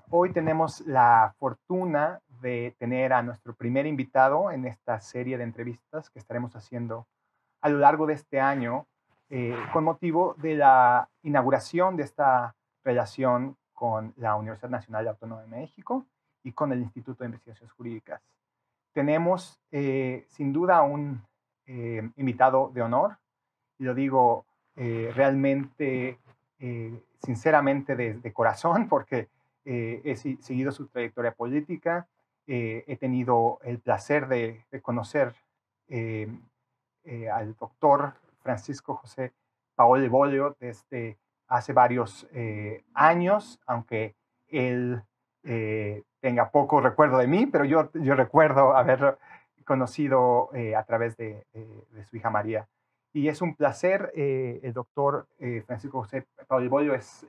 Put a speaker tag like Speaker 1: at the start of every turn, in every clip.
Speaker 1: Hoy tenemos la fortuna de tener a nuestro primer invitado en esta serie de entrevistas que estaremos haciendo a lo largo de este año con motivo de la inauguración de esta relación con la Universidad Nacional Autónoma de México y con el Instituto de Investigaciones Jurídicas. Tenemos sin duda un invitado de honor, y lo digo realmente, sinceramente, de corazón, porque he seguido su trayectoria política, he tenido el placer de conocer eh, al doctor Francisco José Paoli Bolio desde hace varios años, aunque él tenga poco recuerdo de mí, pero yo recuerdo haber conocido a través de su hija María. Y es un placer. El doctor Francisco José Paoli Bolio es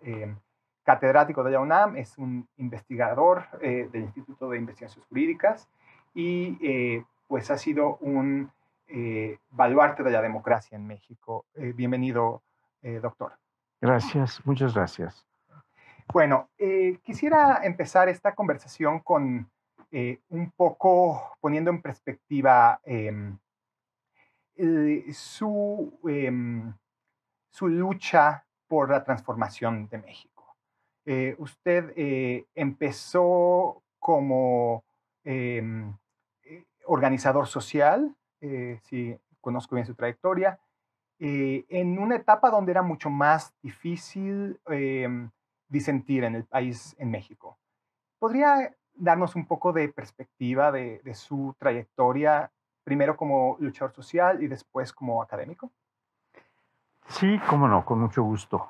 Speaker 1: catedrático de la UNAM, es un investigador del Instituto de Investigaciones Jurídicas y pues ha sido un baluarte de la democracia en México. Bienvenido, doctor.
Speaker 2: Gracias, muchas gracias.
Speaker 1: Bueno, quisiera empezar esta conversación con un poco poniendo en perspectiva su lucha por la transformación de México. Usted empezó como organizador social, si conozco bien su trayectoria, en una etapa donde era mucho más difícil disentir en el país, en México. ¿Podría darnos un poco de perspectiva de su trayectoria, primero como luchador social y después como académico?
Speaker 2: Sí, cómo no, con mucho gusto.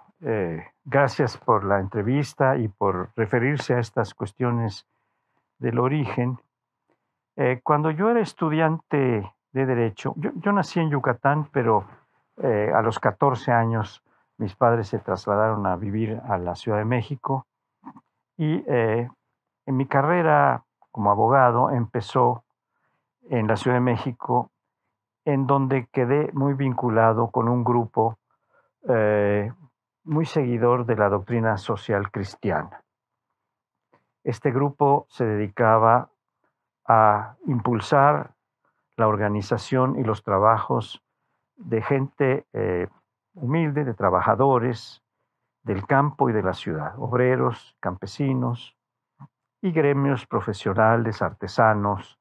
Speaker 2: Gracias por la entrevista y por referirse a estas cuestiones del origen. Cuando yo era estudiante de Derecho, yo nací en Yucatán, pero a los 14 años mis padres se trasladaron a vivir a la Ciudad de México y en mi carrera como abogado empezó en la Ciudad de México, en donde quedé muy vinculado con un grupo eh, muy seguidor de la doctrina social cristiana. Este grupo se dedicaba a impulsar la organización y los trabajos de gente humilde, de trabajadores del campo y de la ciudad, obreros, campesinos y gremios profesionales, artesanos.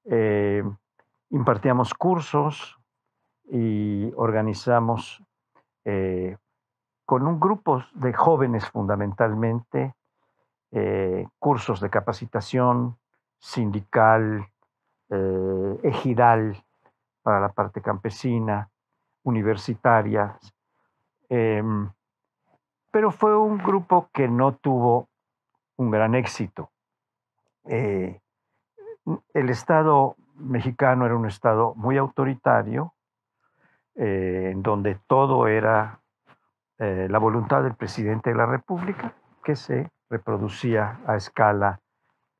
Speaker 2: Eh, Impartíamos cursos y organizamos con un grupo de jóvenes fundamentalmente, cursos de capacitación sindical, ejidal para la parte campesina, universitaria, eh, pero fue un grupo que no tuvo un gran éxito. Eh, el Estado mexicano era un Estado muy autoritario, en donde todo era la voluntad del presidente de la República, que se reproducía a escala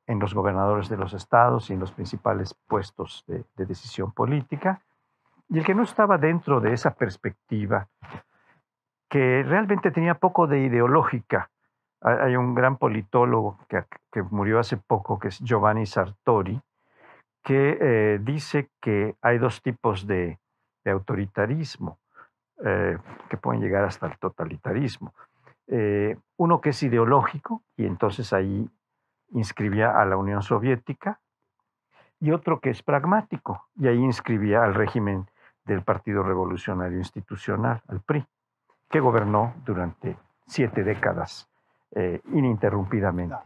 Speaker 2: en los gobernadores de los estados y en los principales puestos de decisión política, y el que no estaba dentro de esa perspectiva, que realmente tenía poco de ideológica. Hay un gran politólogo que murió hace poco, que es Giovanni Sartori, que dice que hay dos tipos de autoritarismo que pueden llegar hasta el totalitarismo. Uno que es ideológico, y entonces ahí inscribía a la Unión Soviética, y otro que es pragmático, y ahí inscribía al régimen del Partido Revolucionario Institucional, al PRI, que gobernó durante 7 décadas ininterrumpidamente.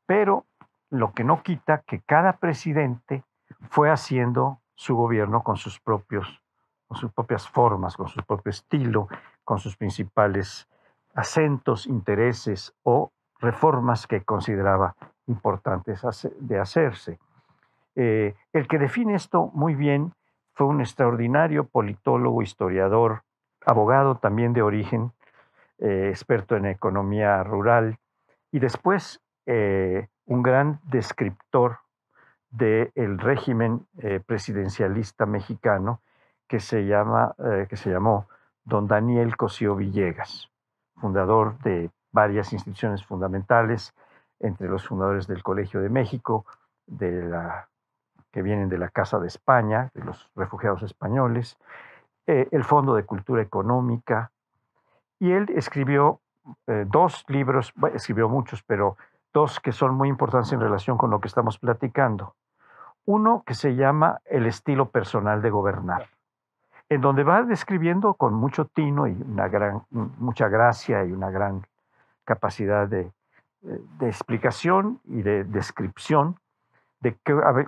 Speaker 2: Pero lo que no quita que cada presidente fue haciendo su gobierno con sus propias formas, con su propio estilo, con sus principales acentos, intereses o reformas que consideraba importantes de hacerse. El que define esto muy bien fue un extraordinario politólogo, historiador, abogado también de origen, experto en economía rural, y después un gran descriptor del régimen presidencialista mexicano que se llamó don Daniel Cosío Villegas, fundador de varias instituciones fundamentales, entre los fundadores del Colegio de México, que vienen de la Casa de España, de los refugiados españoles, el Fondo de Cultura Económica, y él escribió 2 libros, bueno, escribió muchos, pero 2 que son muy importantes en relación con lo que estamos platicando. Uno que se llama El estilo personal de gobernar, en donde va describiendo con mucho tino y mucha gracia y una gran capacidad de explicación y de descripción de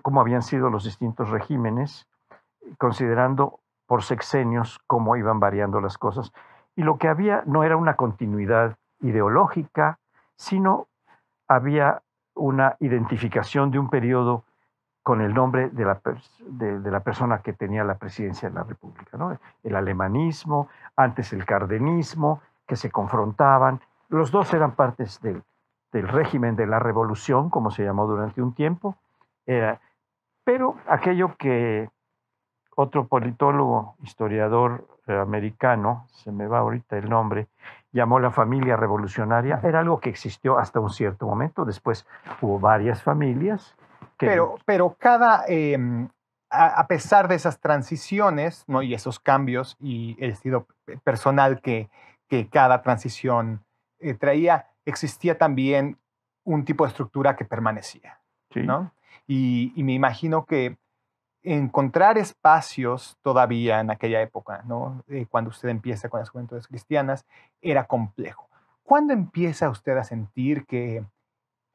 Speaker 2: cómo habían sido los distintos regímenes, considerando por sexenios cómo iban variando las cosas. Y lo que había no era una continuidad ideológica, sino había una identificación de un periodo con el nombre de la persona que tenía la presidencia de la República, ¿no? El alemanismo, antes el cardenismo, que se confrontaban. Los dos eran partes del régimen de la revolución, como se llamó durante un tiempo, pero aquello que otro politólogo, historiador americano, se me va ahorita el nombre, llamó la familia revolucionaria, era algo que existió hasta un cierto momento. Después hubo varias familias.
Speaker 1: Pero cada, a pesar de esas transiciones, ¿no? Y esos cambios y el estilo personal que cada transición traía, existía también un tipo de estructura que permanecía,
Speaker 2: Sí.
Speaker 1: ¿no? Y me imagino que encontrar espacios todavía en aquella época, ¿no? Cuando usted empieza con las juventudes cristianas, era complejo. ¿Cuándo empieza usted a sentir que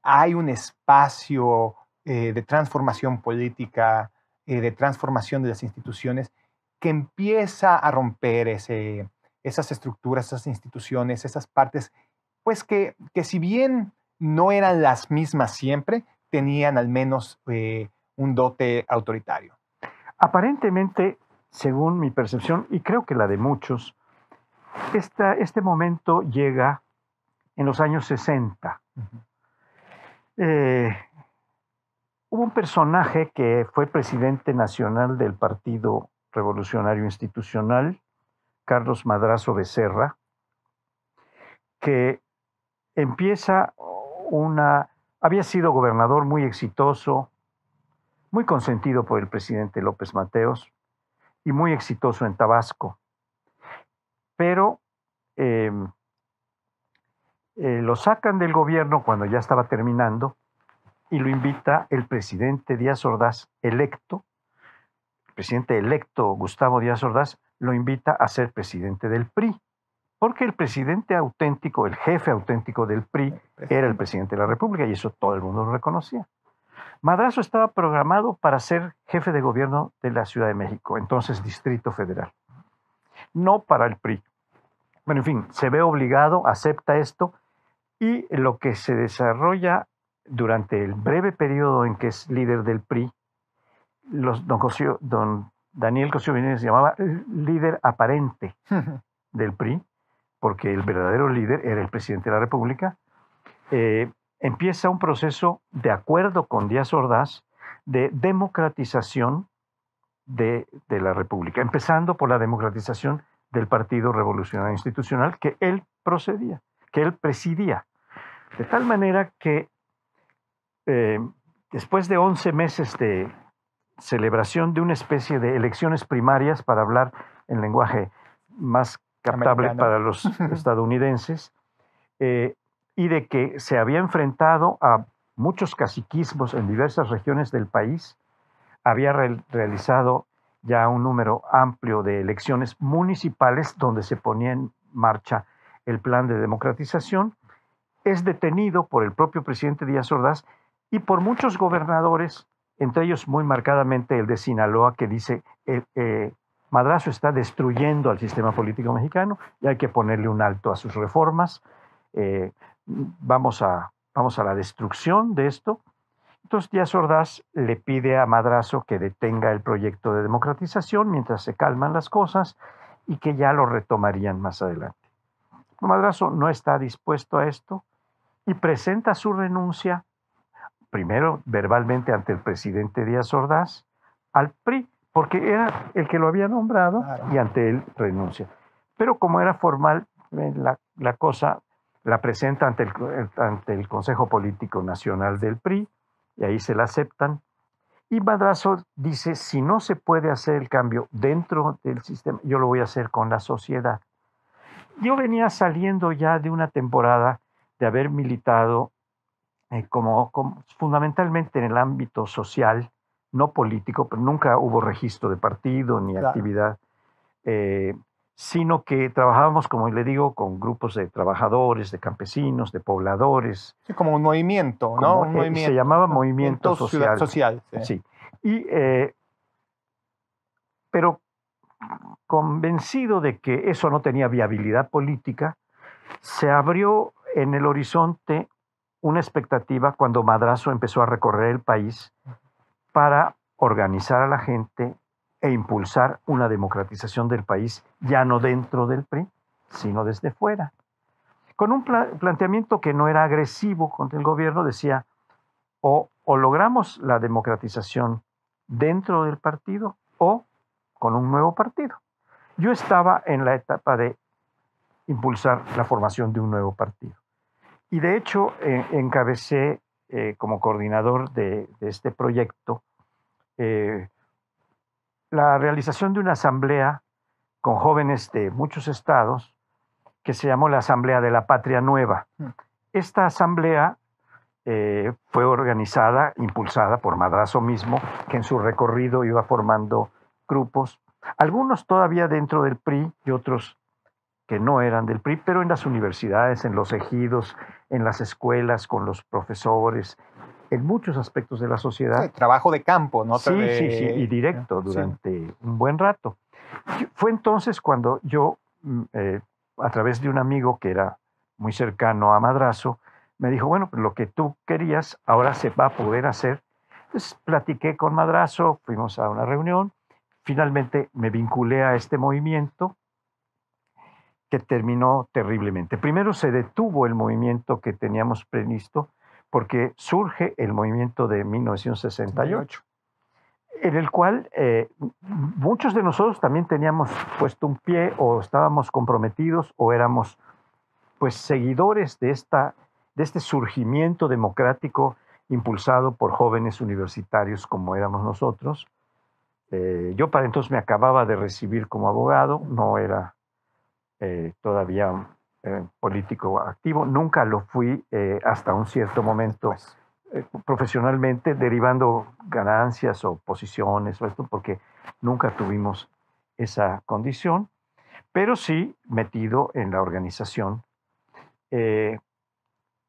Speaker 1: hay un espacio de transformación política, de transformación de las instituciones, que empieza a romper esas estructuras, esas instituciones, esas partes, pues que si bien no eran las mismas siempre, tenían al menos un dote autoritario?
Speaker 2: Aparentemente, según mi percepción, y creo que la de muchos, este momento llega en los años 60. Hubo un personaje que fue presidente nacional del Partido Revolucionario Institucional, Carlos Madrazo Becerra, que había sido gobernador muy exitoso, muy consentido por el presidente López Mateos y muy exitoso en Tabasco. Pero lo sacan del gobierno cuando ya estaba terminando y lo invita el presidente Díaz Ordaz electo. El presidente electo Gustavo Díaz Ordaz lo invita a ser presidente del PRI, porque el presidente auténtico, el jefe auténtico del PRI, era el presidente de la República, y eso todo el mundo lo reconocía. Madrazo estaba programado para ser jefe de gobierno de la Ciudad de México, entonces Distrito Federal, no para el PRI. Bueno, en fin, se ve obligado, acepta esto, y lo que se desarrolla durante el breve periodo en que es líder del PRI, don Daniel Cosío Jiménez se llamaba líder aparente del PRI, porque el verdadero líder era el presidente de la República. Empieza un proceso de acuerdo con Díaz Ordaz de democratización de la República, empezando por la democratización del Partido Revolucionario Institucional que él presidía. De tal manera que después de 11 meses de celebración de una especie de elecciones primarias, para hablar en lenguaje más captable para los estadounidenses, y de que se había enfrentado a muchos caciquismos en diversas regiones del país, había realizado ya un número amplio de elecciones municipales donde se ponía en marcha el plan de democratización, es detenido por el propio presidente Díaz Ordaz y por muchos gobernadores, entre ellos muy marcadamente el de Sinaloa, que dice Madrazo está destruyendo al sistema político mexicano y hay que ponerle un alto a sus reformas. Vamos a la destrucción de esto. Entonces Díaz Ordaz le pide a Madrazo que detenga el proyecto de democratización mientras se calman las cosas y que ya lo retomarían más adelante. Madrazo no está dispuesto a esto y presenta su renuncia, primero verbalmente ante el presidente Díaz Ordaz, al PRI, porque era el que lo había nombrado, claro, y ante él renuncia. Pero como era formal la cosa, la presenta ante el Consejo Político Nacional del PRI, y ahí se la aceptan. Y Madrazo dice, si no se puede hacer el cambio dentro del sistema, yo lo voy a hacer con la sociedad. Yo venía saliendo ya de una temporada de haber militado fundamentalmente en el ámbito social, no político, pero nunca hubo registro de partido ni
Speaker 1: Claro.
Speaker 2: actividad, sino que trabajábamos, como le digo, con grupos de trabajadores, de campesinos, de pobladores.
Speaker 1: Sí, como un movimiento, ¿no? Un movimiento.
Speaker 2: Se llamaba movimiento social.
Speaker 1: Social, sí.
Speaker 2: Sí. Y, pero convencido de que eso no tenía viabilidad política, se abrió en el horizonte una expectativa cuando Madrazo empezó a recorrer el país para organizar a la gente e impulsar una democratización del país, ya no dentro del PRI, sino desde fuera. Con un planteamiento que no era agresivo contra el gobierno, decía, o logramos la democratización dentro del partido o con un nuevo partido. Yo estaba en la etapa de impulsar la formación de un nuevo partido. Y de hecho encabecé como coordinador de este proyecto la realización de una asamblea con jóvenes de muchos estados que se llamó la Asamblea de la Patria Nueva. Esta asamblea fue organizada, impulsada por Madrazo mismo, que en su recorrido iba formando grupos, algunos todavía dentro del PRI y otros que no eran del PRI, pero en las universidades, en los ejidos, en las escuelas, con los profesores, en muchos aspectos de la sociedad.
Speaker 1: Sí, trabajo de campo, ¿no?
Speaker 2: Sí, y directo durante un buen rato. Fue entonces cuando yo, a través de un amigo que era muy cercano a Madrazo, me dijo, bueno, lo que tú querías ahora se va a poder hacer. Entonces platiqué con Madrazo, fuimos a una reunión, finalmente me vinculé a este movimiento que terminó terriblemente. Primero se detuvo el movimiento que teníamos previsto porque surge el movimiento de 1968, en el cual muchos de nosotros también teníamos puesto un pie o estábamos comprometidos o éramos pues seguidores de este surgimiento democrático impulsado por jóvenes universitarios como éramos nosotros. Yo para entonces me acababa de recibir como abogado, no era todavía político activo, nunca lo fui hasta un cierto momento profesionalmente, derivando ganancias o posiciones, o esto, porque nunca tuvimos esa condición, pero sí metido en la organización.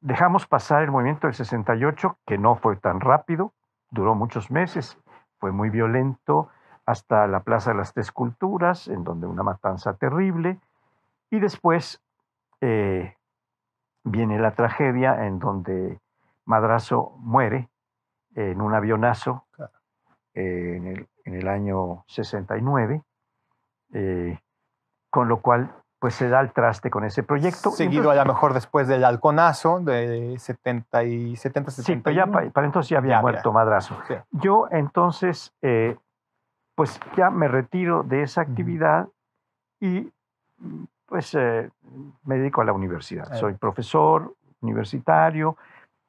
Speaker 2: Dejamos pasar el movimiento del 68, que no fue tan rápido, duró muchos meses, fue muy violento, hasta la Plaza de las Tres Culturas, en donde una matanza terrible, y después viene la tragedia en donde Madrazo muere en un avionazo en el año 69, con lo cual pues se da el traste con ese proyecto.
Speaker 1: Seguido entonces, a lo mejor después del halconazo de 70,
Speaker 2: sí, pero ya para entonces ya había muerto Madrazo. Sí. Yo entonces pues ya me retiro de esa actividad y pues me dedico a la universidad. Soy profesor universitario,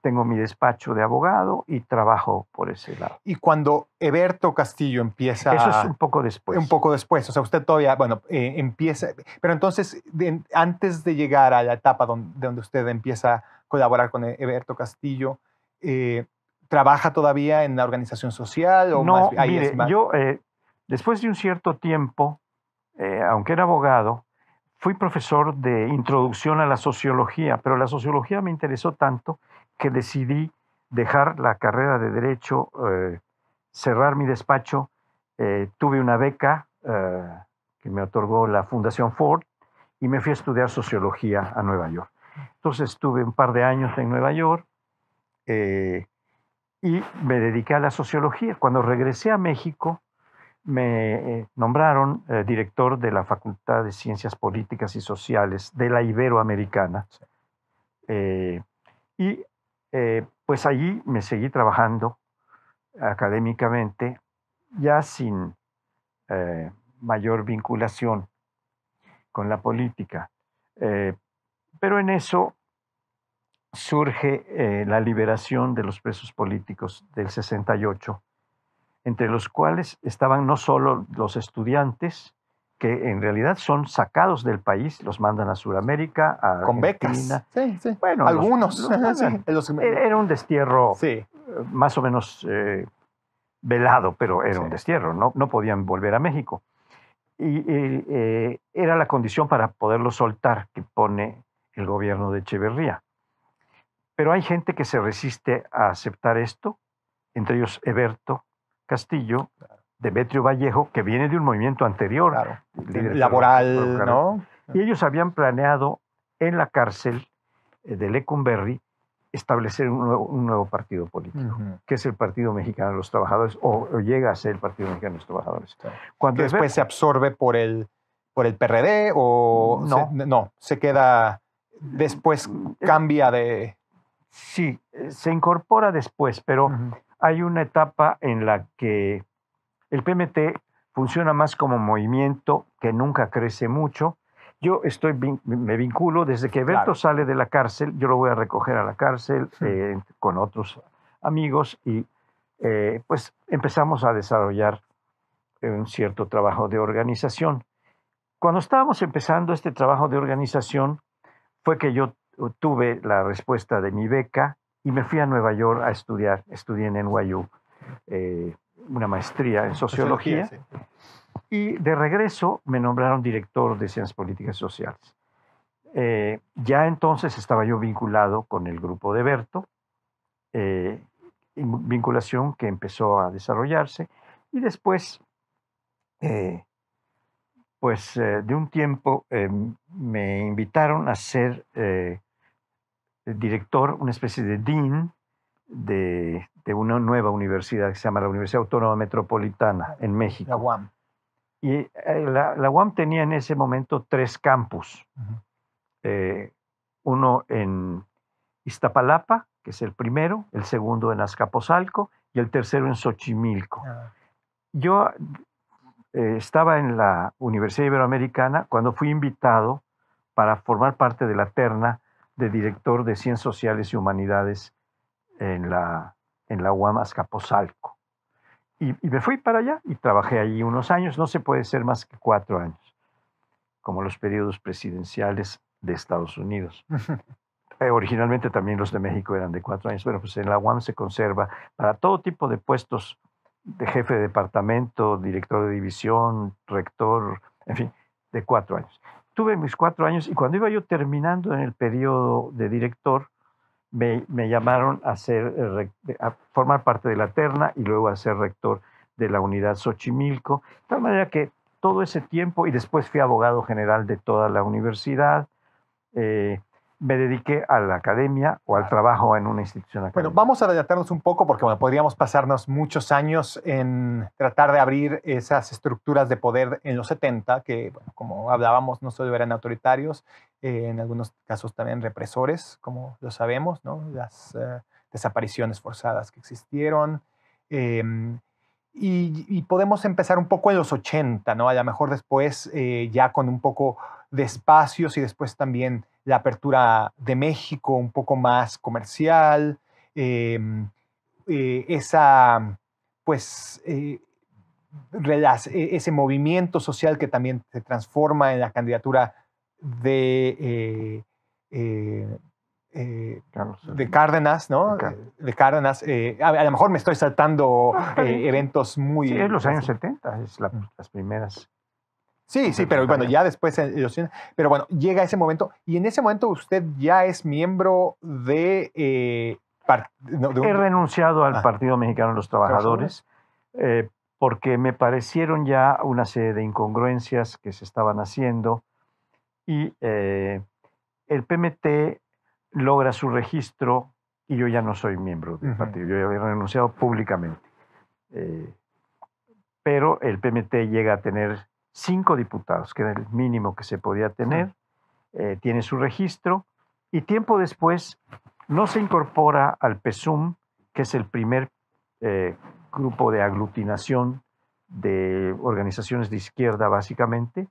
Speaker 2: tengo mi despacho de abogado y trabajo por ese lado.
Speaker 1: Y cuando Heberto Castillo empieza...
Speaker 2: Eso es un poco después.
Speaker 1: Un poco después, o sea, usted todavía, bueno, empieza... Pero entonces, antes de llegar a la etapa donde usted empieza a colaborar con Heberto Castillo, ¿trabaja todavía en la organización social? O
Speaker 2: no,
Speaker 1: más,
Speaker 2: mire, yo después de un cierto tiempo, aunque era abogado, fui profesor de introducción a la sociología, pero la sociología me interesó tanto que decidí dejar la carrera de Derecho, cerrar mi despacho. Tuve una beca que me otorgó la Fundación Ford y me fui a estudiar sociología a Nueva York. Entonces estuve un par de años en Nueva York y me dediqué a la sociología. Cuando regresé a México, me nombraron director de la Facultad de Ciencias Políticas y Sociales de la Iberoamericana. Y pues allí me seguí trabajando académicamente, ya sin mayor vinculación con la política. Pero en eso surge la liberación de los presos políticos del 68, entre los cuales estaban no solo los estudiantes, que en realidad son sacados del país, los mandan a Sudamérica, a
Speaker 1: Con
Speaker 2: Argentina.
Speaker 1: becas. Sí.
Speaker 2: Bueno,
Speaker 1: algunos.
Speaker 2: sí, era un destierro
Speaker 1: sí.
Speaker 2: más o menos velado, pero era un destierro, no podían volver a México. Y era la condición para poderlo soltar que pone el gobierno de Echeverría. Pero hay gente que se resiste a aceptar esto, entre ellos Eberto Castillo, Demetrio Vallejo, que viene de un movimiento anterior,
Speaker 1: laboral, ¿no?
Speaker 2: Y ellos habían planeado en la cárcel de Lecumberri establecer un nuevo partido político, que es el Partido Mexicano de los Trabajadores, o llega a ser el Partido Mexicano de los Trabajadores.
Speaker 1: Cuando que después se absorbe por el PRD o
Speaker 2: no,
Speaker 1: se queda, después cambia de...
Speaker 2: Sí, se incorpora después, pero hay una etapa en la que el PMT funciona más como movimiento que nunca crece mucho. Yo me vinculo desde que Berto sale de la cárcel, yo lo voy a recoger a la cárcel con otros amigos y pues empezamos a desarrollar un cierto trabajo de organización. Cuando estábamos empezando este trabajo de organización fue que yo tuve la respuesta de mi beca y me fui a Nueva York a estudiar. Estudié en NYU una maestría en sociología. Sí. Y de regreso me nombraron director de Ciencias Políticas y Sociales. Ya entonces estaba yo vinculado con el grupo de Berto, vinculación que empezó a desarrollarse y después, de un tiempo me invitaron a ser director, una especie de dean de una nueva universidad que se llama la Universidad Autónoma Metropolitana en México.
Speaker 1: La UAM.
Speaker 2: Y la UAM tenía en ese momento 3 campus. Uno en Iztapalapa, que es el primero, el segundo en Azcapotzalco y el tercero en Xochimilco. Yo estaba en la Universidad Iberoamericana cuando fui invitado para formar parte de la terna de director de Ciencias Sociales y Humanidades en la UAM Azcapotzalco. Y me fui para allá y trabajé allí unos años, no se puede ser más que 4 años, como los periodos presidenciales de Estados Unidos. Originalmente también los de México eran de 4 años, pero pues en la UAM se conserva para todo tipo de puestos de jefe de departamento, director de división, rector, en fin, de 4 años. Tuve mis 4 años y cuando iba yo terminando en el periodo de director, me llamaron a formar parte de la terna y luego a ser rector de la unidad Xochimilco. De tal manera que todo ese tiempo, y después fui abogado general de toda la universidad, me dediqué a la academia o al trabajo en una institución académica.
Speaker 1: Bueno, vamos a adelantarnos un poco porque podríamos pasarnos muchos años en tratar de abrir esas estructuras de poder en los 70, que, como hablábamos, no solo eran autoritarios, en algunos casos también represores, como lo sabemos, ¿no? Las desapariciones forzadas que existieron. Y podemos empezar un poco en los 80, ¿no? A lo mejor después ya con un poco de espacios y después también la apertura de México un poco más comercial, ese movimiento social que también se transforma en la candidatura de Cárdenas, ¿no? De Cárdenas. A lo mejor me estoy saltando eventos muy...
Speaker 2: Sí, en los años 70, es las primeras...
Speaker 1: Sí, pero bueno, ya después, pero bueno, llega ese momento, y en ese momento usted ya es miembro de...
Speaker 2: He renunciado al Partido Mexicano de los Trabajadores porque me parecieron ya una serie de incongruencias que se estaban haciendo y el PMT logra su registro y yo ya no soy miembro del partido, yo ya había renunciado públicamente. Pero el PMT llega a tener 5 diputados, que era el mínimo que se podía tener, tiene su registro, y tiempo después no se incorpora al PESUM, que es el primer grupo de aglutinación de organizaciones de izquierda, básicamente,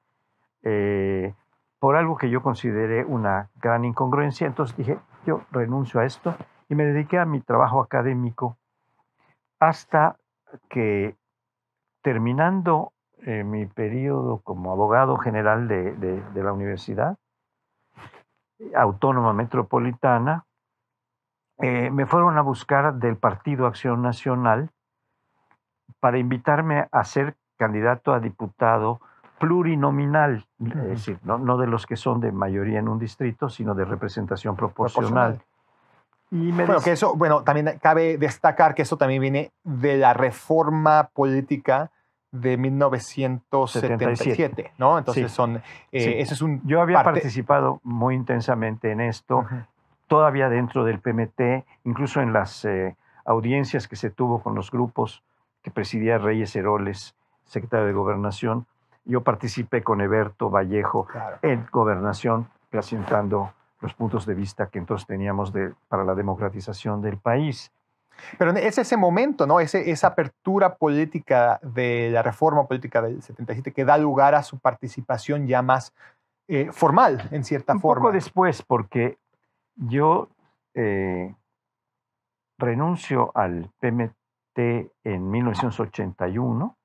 Speaker 2: por algo que yo consideré una gran incongruencia. Entonces dije, yo renuncio a esto y me dediqué a mi trabajo académico hasta que, terminando mi periodo como abogado general de la Universidad Autónoma Metropolitana, me fueron a buscar del Partido Acción Nacional para invitarme a ser candidato a diputado plurinominal, es decir, no de los que son de mayoría en un distrito, sino de representación proporcional. Y
Speaker 1: que eso, también cabe destacar que eso también viene de la reforma política de 1977, ¿no? Entonces
Speaker 2: sí,
Speaker 1: eso es un...
Speaker 2: Yo había participado muy intensamente en esto, todavía dentro del PMT, incluso en las audiencias que se tuvo con los grupos que presidía Reyes Heroles, secretario de Gobernación. Yo participé con Eberto Vallejo en Gobernación, presentando los puntos de vista que entonces teníamos para la democratización del país.
Speaker 1: Pero es ese momento, ¿no? Esa apertura política de la reforma política del 77 que da lugar a su participación ya más formal, en cierta forma.
Speaker 2: Un poco después, porque yo renuncio al PMT en 1981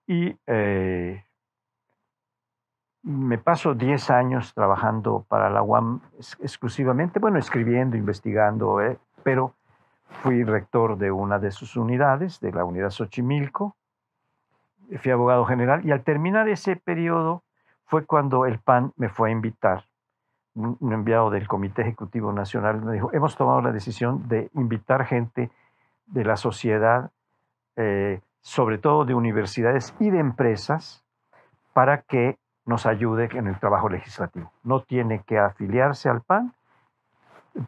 Speaker 2: y me paso 10 años trabajando para la UAM exclusivamente, escribiendo, investigando, pero fui rector de una de sus unidades, de la unidad Xochimilco, fui abogado general y al terminar ese periodo fue cuando el PAN me fue a invitar. Un enviado del Comité Ejecutivo Nacional me dijo, hemos tomado la decisión de invitar gente de la sociedad, sobre todo de universidades y de empresas, para que nos ayude en el trabajo legislativo. No tiene que afiliarse al PAN,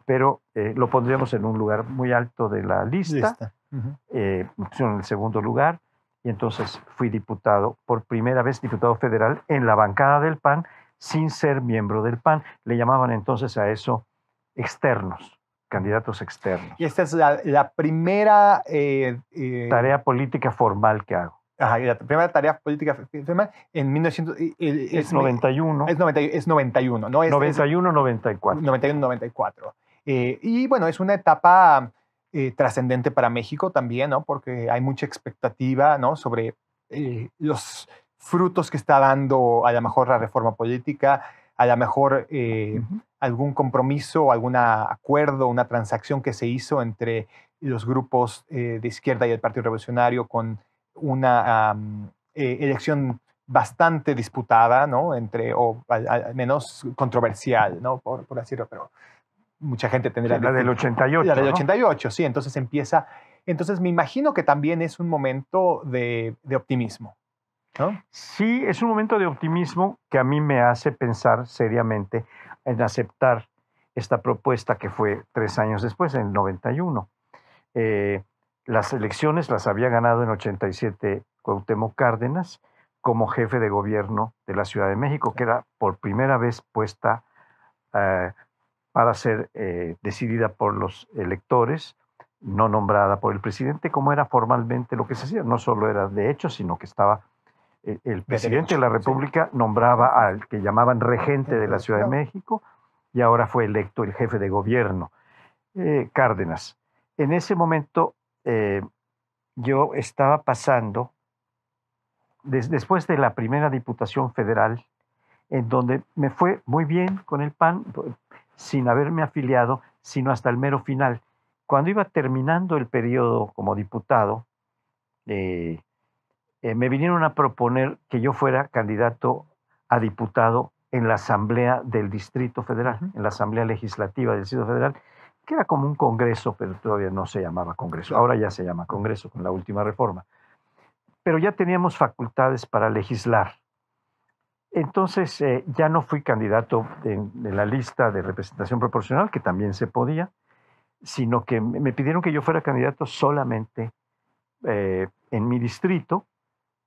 Speaker 2: pero lo pondremos en un lugar muy alto de la lista. Me pusieron en el segundo lugar y entonces fui diputado, por primera vez diputado federal en la bancada del PAN, sin ser miembro del PAN. Le llamaban entonces a eso externos, candidatos externos.
Speaker 1: Y esta es la primera...
Speaker 2: tarea política formal que hago.
Speaker 1: Ajá, y la primera tarea política formal en 1900...
Speaker 2: es 91.
Speaker 1: Es 91, ¿no?
Speaker 2: 91-94.
Speaker 1: 91-94. Y bueno, es una etapa trascendente para México también, ¿no? Porque hay mucha expectativa, ¿no? Sobre los frutos que está dando a lo mejor la reforma política, a lo mejor algún compromiso, algún acuerdo, una transacción que se hizo entre los grupos de izquierda y el Partido Revolucionario con una elección bastante disputada, ¿no? O al menos controversial, ¿no? Por decirlo, pero mucha gente tendrá...
Speaker 2: La del 88.
Speaker 1: La del 88, sí. Entonces empieza... Entonces me imagino que también es un momento de optimismo, ¿no?
Speaker 2: Sí, es un momento de optimismo que a mí me hace pensar seriamente en aceptar esta propuesta que fue 3 años después, en el 91. Las elecciones las había ganado en 87 Cuauhtémoc Cárdenas como jefe de gobierno de la Ciudad de México, que era por primera vez puesta para ser decidida por los electores, no nombrada por el presidente, como era formalmente lo que se hacía. No solo era de hecho, sino que estaba el presidente de la República, nombraba al que llamaban regente de la Ciudad de México, y ahora fue electo el jefe de gobierno, Cárdenas. En ese momento yo estaba pasando, después de la primera Diputación Federal, en donde me fue muy bien con el PAN, sin haberme afiliado, sino hasta el mero final. Cuando iba terminando el periodo como diputado, me vinieron a proponer que yo fuera candidato a diputado en la Asamblea del Distrito Federal, en la Asamblea Legislativa del Distrito Federal, que era como un congreso, pero todavía no se llamaba congreso. Ahora ya se llama congreso con la última reforma. Pero ya teníamos facultades para legislar. Entonces ya no fui candidato de la lista de representación proporcional, que también se podía, sino que me pidieron que yo fuera candidato solamente en mi distrito,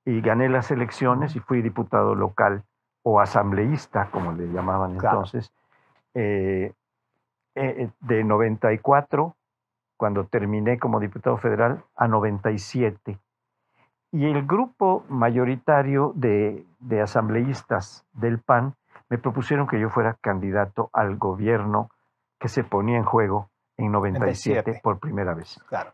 Speaker 2: y gané las elecciones y fui diputado local o asambleísta, como le llamaban entonces, de 94, cuando terminé como diputado federal, a 97. Y el grupo mayoritario de asambleístas del PAN me propusieron que yo fuera candidato al gobierno que se ponía en juego en 97
Speaker 1: 97.
Speaker 2: por primera vez.
Speaker 1: Claro.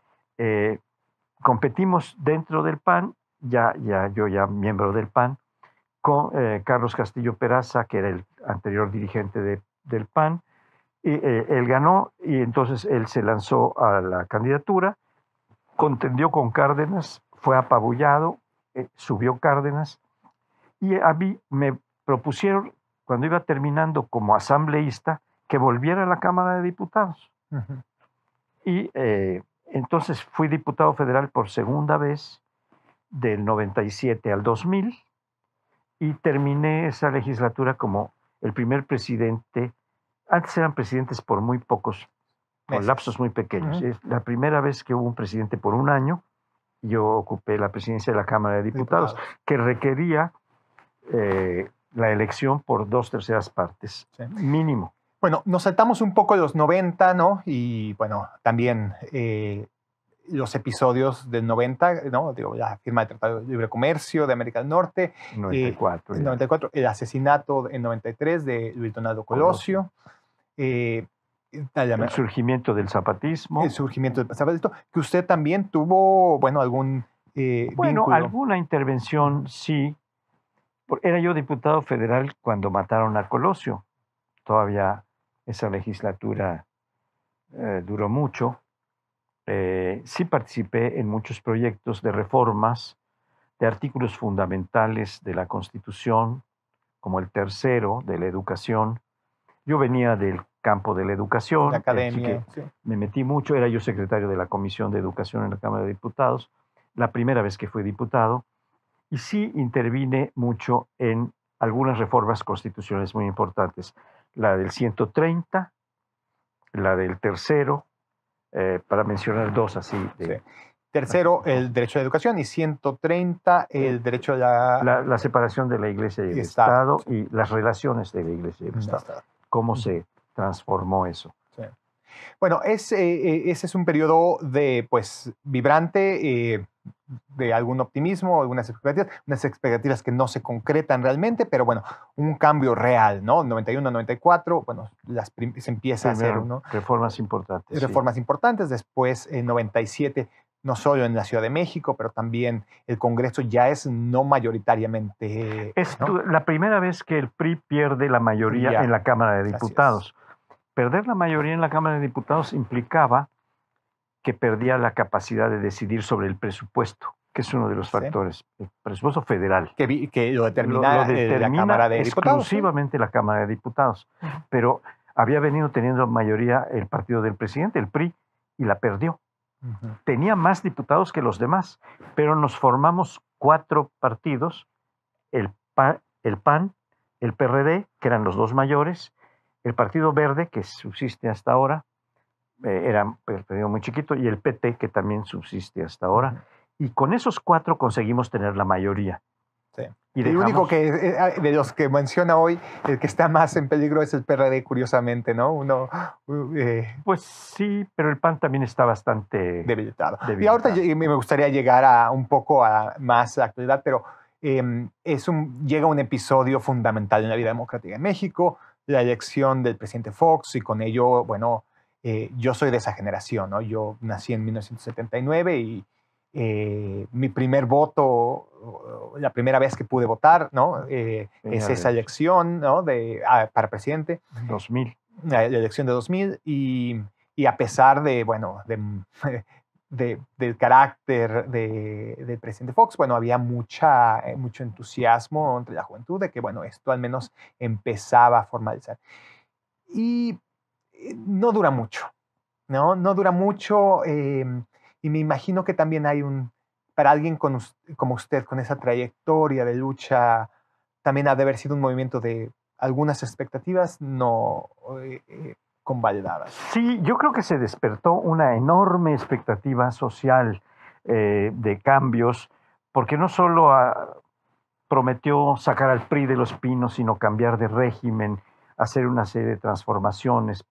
Speaker 2: Competimos dentro del PAN, yo ya miembro del PAN, con Carlos Castillo Peraza, que era el anterior dirigente del PAN, y él ganó y entonces él se lanzó a la candidatura, contendió con Cárdenas, fue apabullado, subió Cárdenas, y a mí me propusieron, cuando iba terminando como asambleísta, que volviera a la Cámara de Diputados.
Speaker 1: Uh-huh.
Speaker 2: Y entonces fui diputado federal por segunda vez, del 97 al 2000, y terminé esa legislatura como el primer presidente. Antes eran presidentes por muy pocos, con lapsos muy pequeños.
Speaker 1: Uh-huh.
Speaker 2: Es la primera vez que hubo un presidente por un año. Yo ocupé la presidencia de la Cámara de Diputados. Que requería la elección por 2/3 partes, sí, mínimo.
Speaker 1: Bueno, nos saltamos un poco los 90, ¿no? Y bueno, también los episodios del 90, ¿no? Digo, la firma del Tratado de Libre Comercio de América del Norte.
Speaker 2: 94.
Speaker 1: 94, el asesinato en 93 de Luis Donaldo Colosio.
Speaker 2: El surgimiento del zapatismo.
Speaker 1: El surgimiento del zapatismo, que usted también tuvo, bueno, algún vínculo.
Speaker 2: Alguna intervención, sí. Era yo diputado federal cuando mataron a Colosio. Todavía esa legislatura duró mucho. Sí participé en muchos proyectos de reformas, de artículos fundamentales de la Constitución, como el tercero de la educación. Yo venía del campo de la educación,
Speaker 1: la academia,
Speaker 2: así que me metí mucho. Era yo secretario de la Comisión de Educación en la Cámara de Diputados, la primera vez que fui diputado, y sí intervine mucho en algunas reformas constitucionales muy importantes. La del 130, la del tercero, para mencionar dos así.
Speaker 1: Sí. Tercero, el derecho a la educación, y 130, el derecho a
Speaker 2: la separación de la Iglesia y el Estado, sí, y las relaciones de la Iglesia y el Estado. ¿Cómo se transformó eso?
Speaker 1: Sí. Bueno, ese es un periodo de, pues, vibrante, de algún optimismo, algunas expectativas que no se concretan realmente, pero bueno, un cambio real, ¿no? 91, 94, bueno, se empieza a hacer, ¿no?
Speaker 2: Reformas importantes.
Speaker 1: Reformas importantes, después en 97, no solo en la Ciudad de México, pero también el Congreso ya es no mayoritariamente.
Speaker 2: Es la primera vez que el PRI pierde la mayoría en la Cámara de Diputados. Perder la mayoría en la Cámara de Diputados implicaba que perdía la capacidad de decidir sobre el presupuesto, que es uno de los factores, el presupuesto federal.
Speaker 1: Que lo determina la Cámara de Diputados.
Speaker 2: Exclusivamente la Cámara de Diputados. Pero había venido teniendo mayoría el partido del presidente, el PRI, y la perdió. Tenía más diputados que los demás, pero nos formamos 4 partidos, el PAN, el PRD, que eran los 2 mayores, el Partido Verde, que subsiste hasta ahora, era un partido muy chiquito, y el PT, que también subsiste hasta ahora. Y con esos 4 conseguimos tener la mayoría.
Speaker 1: Sí. Y el único que, de los que menciona hoy, el que está más en peligro es el PRD, curiosamente, ¿no?
Speaker 2: Pues sí, pero el PAN también está bastante
Speaker 1: debilitado. Y ahorita me gustaría llegar un poco a más la actualidad, pero llega un episodio fundamental en la vida democrática en México, la elección del presidente Fox, y con ello, bueno, yo soy de esa generación, ¿no? Yo nací en 1979 y mi primer voto, la primera vez que pude votar, ¿no? Es esa elección, ¿no? Para presidente.
Speaker 2: 2000.
Speaker 1: La elección de 2000, y a pesar de, bueno, del carácter del presidente Fox, bueno, había mucho entusiasmo entre la juventud de que, bueno, esto al menos empezaba a formalizar. Y no dura mucho, ¿no? No dura mucho, y me imagino que también hay para alguien como usted, con esa trayectoria de lucha, también ha de haber sido un movimiento de algunas expectativas no convalidadas.
Speaker 2: Sí, yo creo que se despertó una enorme expectativa social de cambios, porque no solo prometió sacar al PRI de los pinos, sino cambiar de régimen, hacer una serie de transformaciones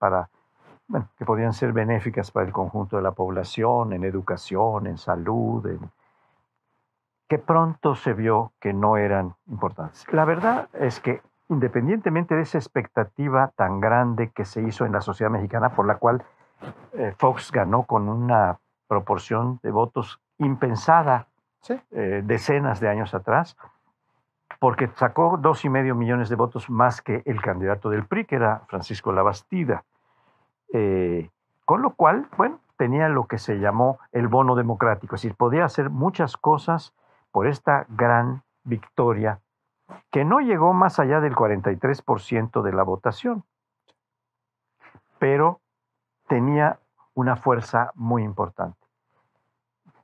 Speaker 2: que podían ser benéficas para el conjunto de la población, en educación, en salud, que pronto se vio que no eran importantes. La verdad es que independientemente de esa expectativa tan grande que se hizo en la sociedad mexicana, por la cual Fox ganó con una proporción de votos impensada
Speaker 1: Sí.
Speaker 2: Decenas de años atrás, porque sacó 2,5 millones de votos más que el candidato del PRI, que era Francisco Labastida. Con lo cual, bueno, tenía lo que se llamó el bono democrático, es decir, podía hacer muchas cosas por esta gran victoria, que no llegó más allá del 43% de la votación, pero tenía una fuerza muy importante.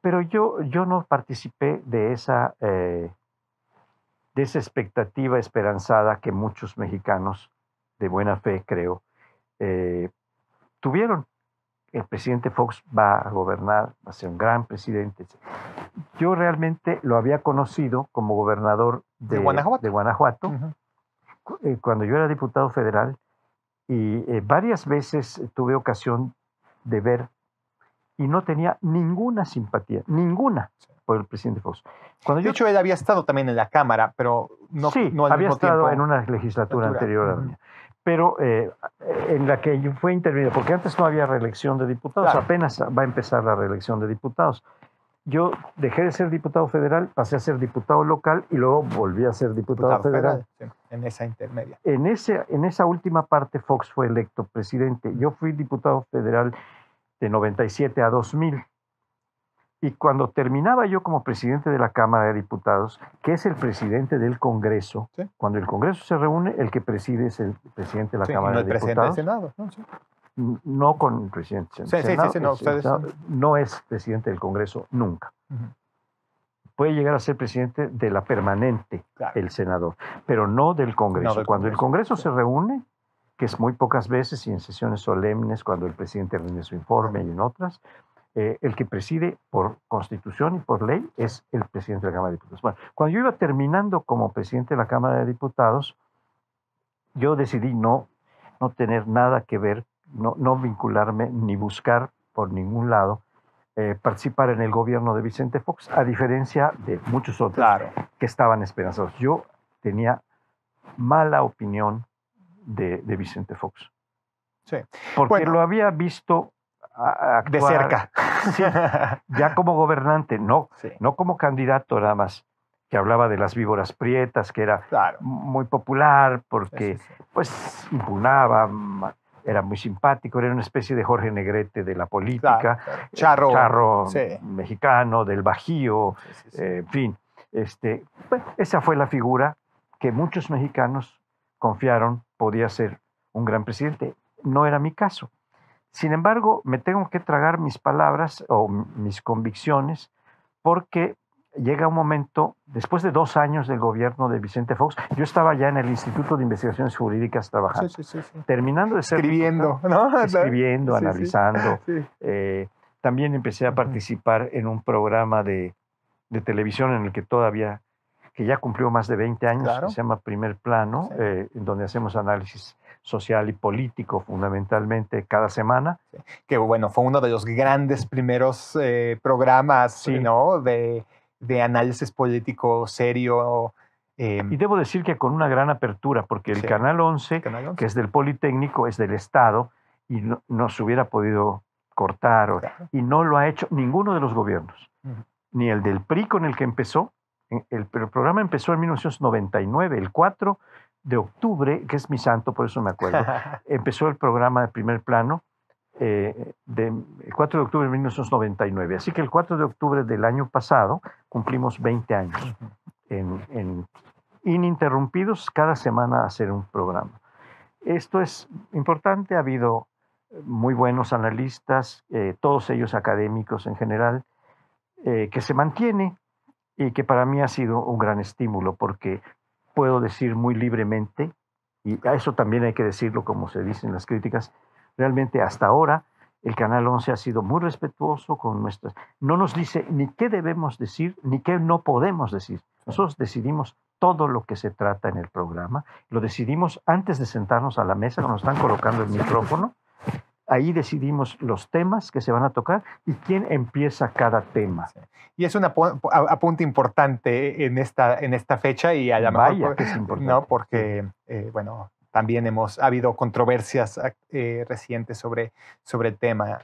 Speaker 2: Pero yo no participé de esa expectativa esperanzada que muchos mexicanos de buena fe, creo, tuvieron. El presidente Fox va a gobernar, va a ser un gran presidente. Yo realmente lo había conocido como gobernador de Guanajuato, cuando yo era diputado federal, y varias veces tuve ocasión de ver y no tenía ninguna simpatía, ninguna, por el presidente Fox.
Speaker 1: De hecho, él había estado también en la Cámara, pero no,
Speaker 2: sí,
Speaker 1: no al
Speaker 2: había
Speaker 1: mismo
Speaker 2: estado
Speaker 1: tiempo
Speaker 2: en una legislatura anterior a la mía, pero en la que yo fue intervenido, porque antes no había reelección de diputados, claro. Apenas va a empezar la reelección de diputados. Yo dejé de ser diputado federal, pasé a ser diputado local y luego volví a ser diputado federal.
Speaker 1: Sí, en esa intermedia.
Speaker 2: En esa última parte, Fox fue electo presidente. Yo fui diputado federal de 97 a 2000. Y cuando terminaba yo como presidente de la Cámara de Diputados, que es el presidente del Congreso, ¿sí? Cuando el Congreso se reúne, el que preside es el presidente de la Cámara de Diputados.
Speaker 1: No el presidente del Senado, ¿no? Sí.
Speaker 2: No con el presidente del Senado.
Speaker 1: Sí, no, ustedes
Speaker 2: no es presidente del Congreso nunca. Puede llegar a ser presidente de la permanente, claro. El senador, pero no del Congreso. Cuando el Congreso se reúne, que es muy pocas veces y en sesiones solemnes, cuando el presidente rinde su informe y en otras, el que preside por constitución y por ley es el presidente de la Cámara de Diputados. Bueno, cuando yo iba terminando como presidente de la Cámara de Diputados, yo decidí no tener nada que ver, no vincularme ni buscar por ningún lado participar en el gobierno de Vicente Fox, a diferencia de muchos otros que estaban esperanzados. Yo tenía mala opinión de Vicente Fox.
Speaker 1: Sí.
Speaker 2: Porque lo había visto actuar,
Speaker 1: de cerca.
Speaker 2: Sí, ya como gobernante, no como candidato nada más, que hablaba de las víboras prietas, que era muy popular porque pues impugnaba, era muy simpático, era una especie de Jorge Negrete de la política, charro mexicano, del Bajío, en fin. Pues, esa fue la figura que muchos mexicanos confiaron podía ser un gran presidente. No era mi caso. Sin embargo, me tengo que tragar mis palabras o mis convicciones porque llega un momento, después de 2 años del gobierno de Vicente Fox, yo estaba ya en el Instituto de Investigaciones Jurídicas trabajando, terminando de ser
Speaker 1: escribiendo, ¿no?
Speaker 2: Escribiendo, analizando. También empecé a participar en un programa de televisión en el que ya cumplió más de 20 años, que se llama Primer Plano, en donde hacemos análisis social y político fundamentalmente cada semana.
Speaker 1: Que bueno, fue uno de los grandes primeros programas, ¿no? de análisis político serio.
Speaker 2: Y debo decir que con una gran apertura, porque el Canal 11, que es del Politécnico, es del Estado, y no se hubiera podido cortar, y no lo ha hecho ninguno de los gobiernos, ni el del PRI con el que empezó. El programa empezó en 1999, el 4 de octubre, que es mi santo, por eso me acuerdo, empezó el programa de Primer Plano, el 4 de octubre de 1999. Así que el 4 de octubre del año pasado cumplimos 20 años ininterrumpidos cada semana hacer un programa. Esto es importante, ha habido muy buenos analistas, todos ellos académicos en general, que se mantiene y que para mí ha sido un gran estímulo porque puedo decir muy libremente, y a eso también hay que decirlo como se dice en las críticas, realmente hasta ahora el Canal 11 ha sido muy respetuoso con nuestras... No nos dice ni qué debemos decir, ni qué no podemos decir. Nosotros decidimos todo lo que se trata en el programa. Lo decidimos antes de sentarnos a la mesa, cuando nos están colocando el micrófono. Ahí decidimos los temas que se van a tocar y quién empieza cada tema.
Speaker 1: Sí. Y es un apunte importante en esta fecha y a lo mejor
Speaker 2: Vaya, que es importante.
Speaker 1: no, porque bueno, también ha habido controversias recientes sobre el tema,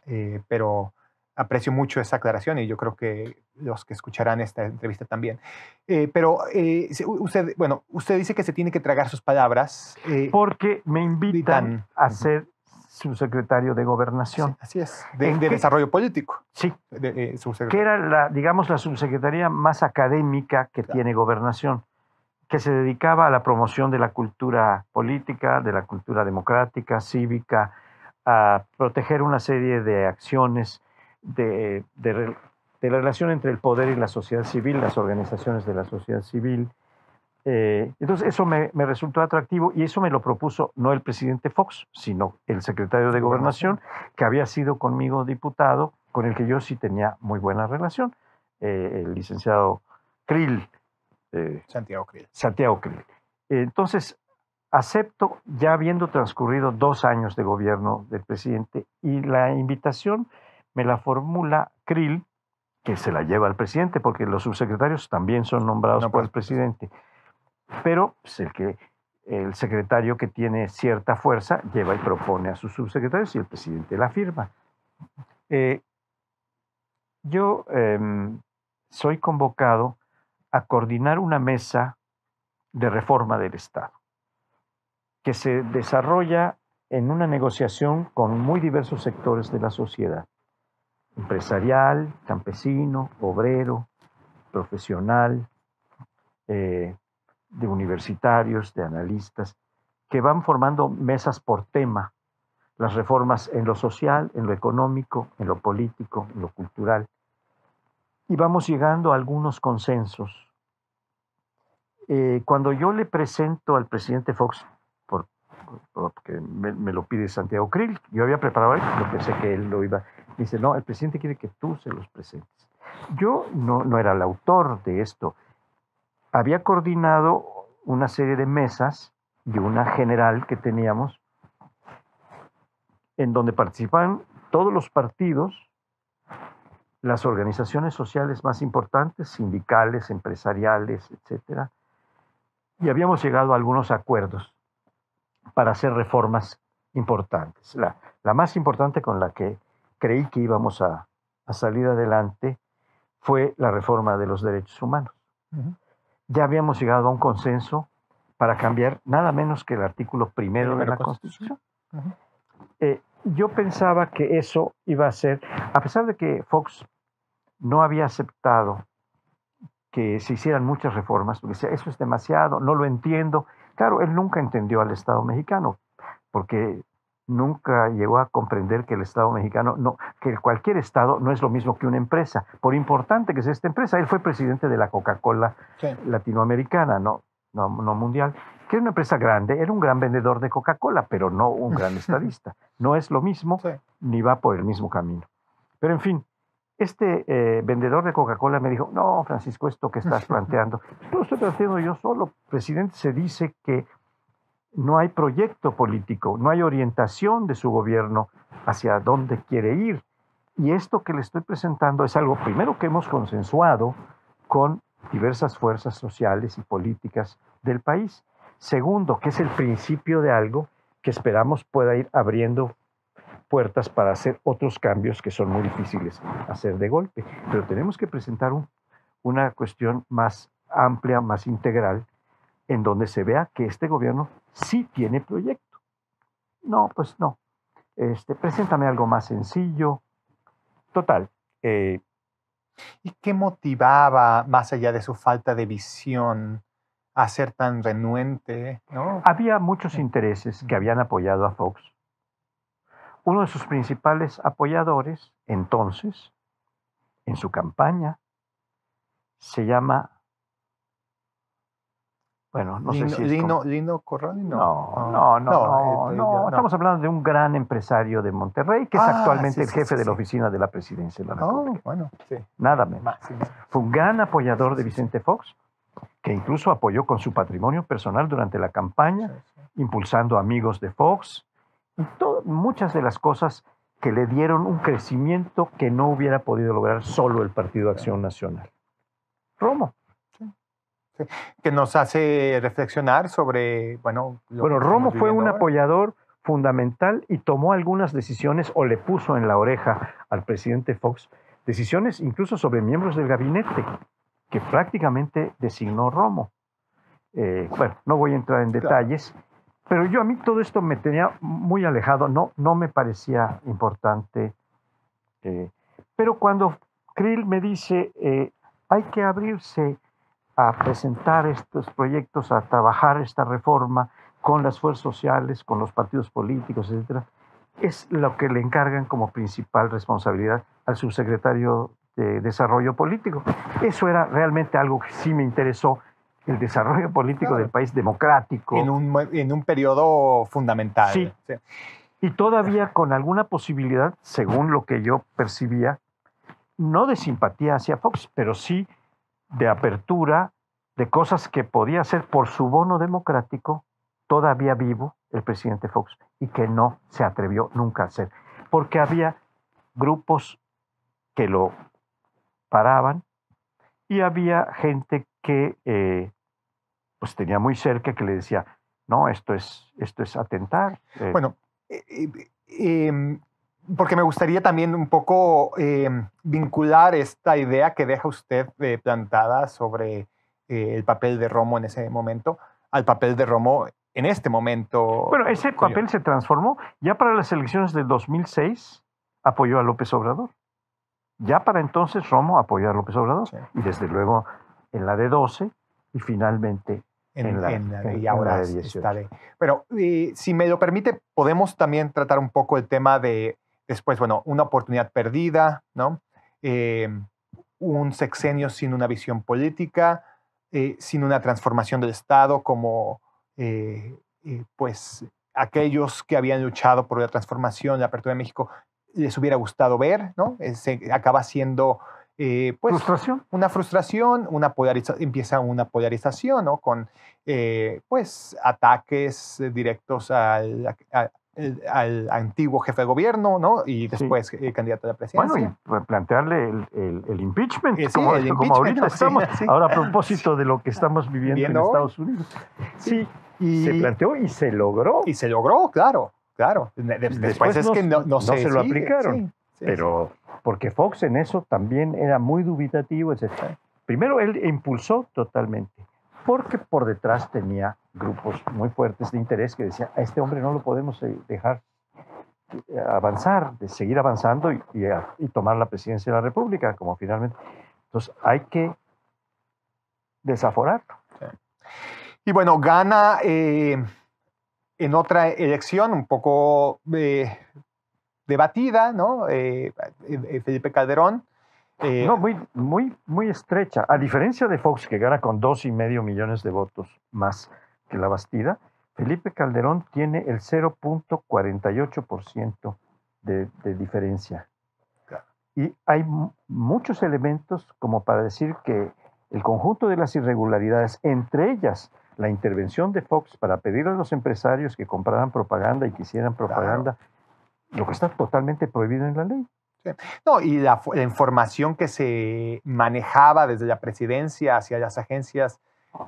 Speaker 1: pero aprecio mucho esa aclaración y yo creo que los que escucharán esta entrevista también. Pero usted dice que se tiene que tragar sus palabras.
Speaker 2: Porque me invitan a ser subsecretario de Gobernación.
Speaker 1: Sí, así es, de Desarrollo Político.
Speaker 2: Sí, que era digamos, la subsecretaría más académica que tiene Gobernación, que se dedicaba a la promoción de la cultura política, de la cultura democrática, cívica, a proteger una serie de acciones de la relación entre el poder y la sociedad civil, las organizaciones de la sociedad civil. Entonces eso me resultó atractivo y eso me lo propuso no el presidente Fox, sino el secretario de Gobernación, que había sido conmigo diputado, con el que yo sí tenía muy buena relación, el licenciado Krill. Santiago Krill. Entonces, acepto, ya habiendo transcurrido 2 años de gobierno del presidente, y la invitación me la formula Krill, que se la lleva al presidente, porque los subsecretarios también son nombrados por el presidente. Pero pues, el secretario que tiene cierta fuerza lleva y propone a sus subsecretarios y el presidente la firma. Yo soy convocado a coordinar una mesa de reforma del Estado, que se desarrolla en una negociación con muy diversos sectores de la sociedad, empresarial, campesino, obrero, profesional, de universitarios, de analistas, que van formando mesas por tema, las reformas en lo social, en lo económico, en lo político, en lo cultural, y vamos llegando a algunos consensos. Cuando yo le presento al presidente Fox, porque me lo pide Santiago Krill, yo había preparado esto, pero pensé que él lo iba, me dice, no, el presidente quiere que tú se los presentes. Yo no era el autor de esto. Había coordinado una serie de mesas y una general que teníamos en donde participaban todos los partidos, las organizaciones sociales más importantes, sindicales, empresariales, etcétera, y habíamos llegado a algunos acuerdos para hacer reformas importantes. La más importante con la que creí que íbamos a salir adelante fue la reforma de los derechos humanos. Ya habíamos llegado a un consenso para cambiar nada menos que el artículo primero de la Constitución. Yo pensaba que eso iba a ser, a pesar de que Fox no había aceptado que se hicieran muchas reformas, porque decía, eso es demasiado, no lo entiendo. Claro, él nunca entendió al Estado mexicano, porque nunca llegó a comprender que el Estado mexicano, que cualquier Estado no es lo mismo que una empresa. Por importante que sea esta empresa, él fue presidente de la Coca-Cola latinoamericana, no mundial, que era una empresa grande, era un gran vendedor de Coca-Cola, pero no un gran estadista. No es lo mismo, ni va por el mismo camino. Pero en fin, este vendedor de Coca-Cola me dijo, no, Francisco, esto que estás planteando, no lo estoy planteando yo solo. Presidente, se dice que no hay proyecto político, no hay orientación de su gobierno hacia dónde quiere ir. Y esto que le estoy presentando es algo, primero, que hemos consensuado con diversas fuerzas sociales y políticas del país. Segundo, que es el principio de algo que esperamos pueda ir abriendo puertas para hacer otros cambios que son muy difíciles hacer de golpe. Pero tenemos que presentar una cuestión más amplia, más integral, en donde se vea que este gobierno sí tiene proyecto. No, pues no. Preséntame algo más sencillo. Total.
Speaker 1: ¿Y qué motivaba, más allá de su falta de visión, a ser tan renuente, ¿no?
Speaker 2: Había muchos intereses que habían apoyado a Fox. Uno de sus principales apoyadores, entonces, en su campaña, se llama, bueno, no sé si es
Speaker 1: Lino Corrali,
Speaker 2: no. Estamos hablando de un gran empresario de Monterrey, que es actualmente el jefe de la oficina de la presidencia de la República.
Speaker 1: Bueno, sí.
Speaker 2: Nada menos. Fue un gran apoyador de Vicente Fox, que incluso apoyó con su patrimonio personal durante la campaña, impulsando amigos de Fox, y muchas de las cosas que le dieron un crecimiento que no hubiera podido lograr solo el Partido Acción Nacional. Romo.
Speaker 1: Sí. Que nos hace reflexionar sobre, bueno...
Speaker 2: Bueno, Romo fue un apoyador fundamental y tomó algunas decisiones o le puso en la oreja al presidente Fox decisiones incluso sobre miembros del gabinete que prácticamente designó Romo. Bueno, no voy a entrar en detalles, pero a mí todo esto me tenía muy alejado, no me parecía importante. Pero cuando Krill me dice, hay que abrirse a presentar estos proyectos, a trabajar esta reforma con las fuerzas sociales, con los partidos políticos, etcétera, es lo que le encargan como principal responsabilidad al subsecretario de Desarrollo Político. Eso era realmente algo que sí me interesó, el desarrollo político del país democrático.
Speaker 1: En un periodo fundamental.
Speaker 2: Sí. Y todavía con alguna posibilidad, según lo que yo percibía, no de simpatía hacia Fox, pero sí de apertura, de cosas que podía hacer por su bono democrático, todavía vivo el presidente Fox, y que no se atrevió nunca a hacer, porque había grupos que lo paraban y había gente que pues tenía muy cerca que le decía, no, esto es atentar.
Speaker 1: Bueno, porque me gustaría también un poco vincular esta idea que deja usted plantada sobre el papel de Romo en ese momento al papel de Romo en este momento.
Speaker 2: Bueno, ese papel se transformó. Ya para las elecciones del 2006 apoyó a López Obrador. Ya para entonces Romo apoyó a López Obrador. Sí. Y desde luego en la de 12 y finalmente en la de 18.
Speaker 1: Pero si me lo permite, podemos también tratar un poco el tema de después, bueno, una oportunidad perdida, ¿no? Un sexenio sin una visión política, sin una transformación del Estado, como pues aquellos que habían luchado por la transformación, la apertura de México, les hubiera gustado ver, ¿no? Acaba siendo pues,
Speaker 2: ¿frustración?
Speaker 1: Una frustración, empieza una polarización, ¿no? Con pues ataques directos al antiguo jefe de gobierno, ¿no? Y después candidato a la presidencia.
Speaker 2: Bueno, y plantearle el impeachment,
Speaker 1: sí,
Speaker 2: como ahorita
Speaker 1: ¿no?
Speaker 2: estamos. Sí. Ahora, a propósito de lo que estamos viviendo en Estados Unidos.
Speaker 1: Sí,
Speaker 2: y se planteó y se logró.
Speaker 1: Y se logró, claro. Después es que no
Speaker 2: se lo aplicaron. Pero porque Fox en eso también era muy dubitativo, etc. Primero, él impulsó totalmente, porque por detrás tenía grupos muy fuertes de interés que decían, a este hombre no lo podemos dejar avanzar, de seguir avanzando y tomar la presidencia de la República, como finalmente. Entonces, hay que desaforarlo.
Speaker 1: Y bueno, gana en otra elección un poco debatida, ¿no? Felipe Calderón.
Speaker 2: No, muy estrecha. A diferencia de Fox, que gana con 2,5 millones de votos más que la Bastida, Felipe Calderón tiene el 0,48% de diferencia.
Speaker 1: Claro.
Speaker 2: Y hay muchos elementos como para decir que el conjunto de las irregularidades, entre ellas la intervención de Fox para pedir a los empresarios que compraran propaganda y que hicieran propaganda, claro, lo que está totalmente prohibido en la ley.
Speaker 1: Sí. No, y la información que se manejaba desde la presidencia hacia las agencias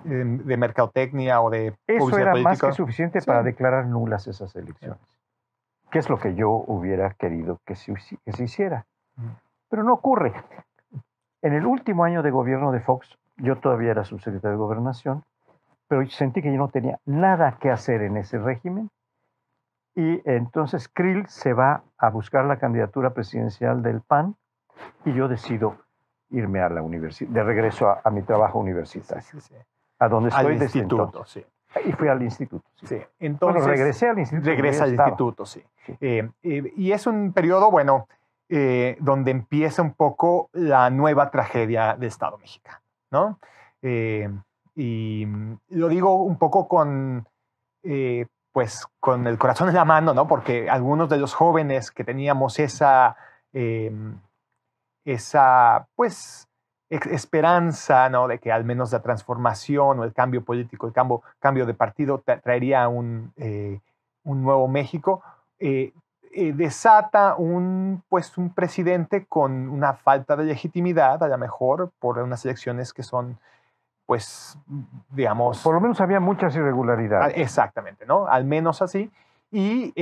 Speaker 1: de mercadotecnia o de
Speaker 2: eso era política, más que suficiente para declarar nulas esas elecciones. Que es lo que yo hubiera querido que se hiciera. Pero no ocurre. En el último año de gobierno de Fox, yo todavía era subsecretario de Gobernación, pero sentí que yo no tenía nada que hacer en ese régimen. Y entonces Krill se va a buscar la candidatura presidencial del PAN y yo decido irme a la universidad, de regreso a mi trabajo universitario, a donde estoy desde entonces. Y fui al instituto.
Speaker 1: Sí. Entonces,
Speaker 2: bueno, regresé al instituto.
Speaker 1: Regresa al instituto, sí. Y es un periodo, bueno, donde empieza un poco la nueva tragedia del Estado mexicano, ¿no? Y lo digo un poco con pues con el corazón en la mano, ¿no? Porque algunos de los jóvenes que teníamos esa pues, esperanza, ¿no? De que al menos la transformación o el cambio político, el cambio de partido traería un nuevo México, desata pues, un presidente con una falta de legitimidad, a lo mejor, por unas elecciones que son, pues, digamos...
Speaker 2: Por lo menos había muchas irregularidades.
Speaker 1: Exactamente, ¿no? Al menos así. Y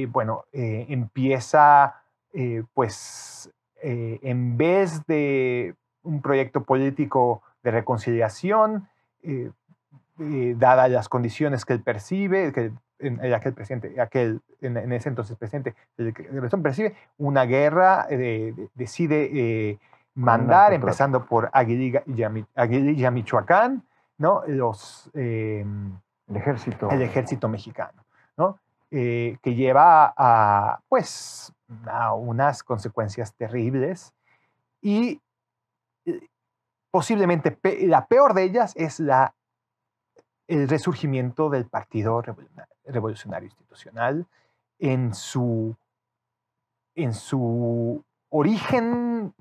Speaker 1: bueno, empieza, pues, en vez de un proyecto político de reconciliación, dadas las condiciones que él percibe, que aquel presidente, en ese entonces presidente, percibe una guerra, decide mandar, empezando por Aguililla, Michoacán, ¿no?
Speaker 2: El
Speaker 1: ejército mexicano, ¿no? Que lleva pues, a unas consecuencias terribles y posiblemente la peor de ellas es el resurgimiento del Partido Revolucionario Institucional en su origen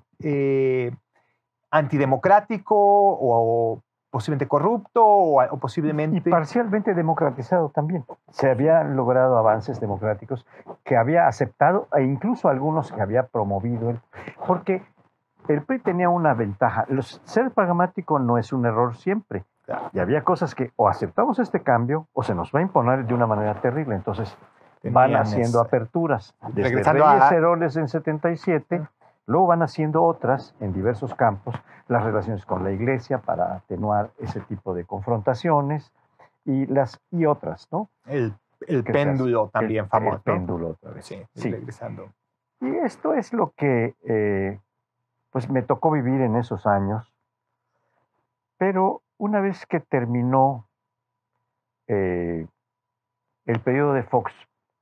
Speaker 1: antidemocrático o posiblemente corrupto o posiblemente...
Speaker 2: Y parcialmente democratizado también. Se habían logrado avances democráticos que había aceptado e incluso algunos que había promovido él. Porque el PRI tenía una ventaja. Ser pragmático no es un error siempre.
Speaker 1: Claro.
Speaker 2: Y había cosas que o aceptamos este cambio o se nos va a imponer de una manera terrible. Entonces van haciendo aperturas. Desde Reyes Heroles en 77, luego van haciendo otras en diversos campos, las relaciones con la iglesia para atenuar ese tipo de confrontaciones y otras, ¿no?
Speaker 1: El péndulo también famoso.
Speaker 2: El péndulo otra vez.
Speaker 1: Sí,
Speaker 2: sí.
Speaker 1: Regresando.
Speaker 2: Y esto es lo que pues me tocó vivir en esos años. Pero una vez que terminó el periodo de Fox,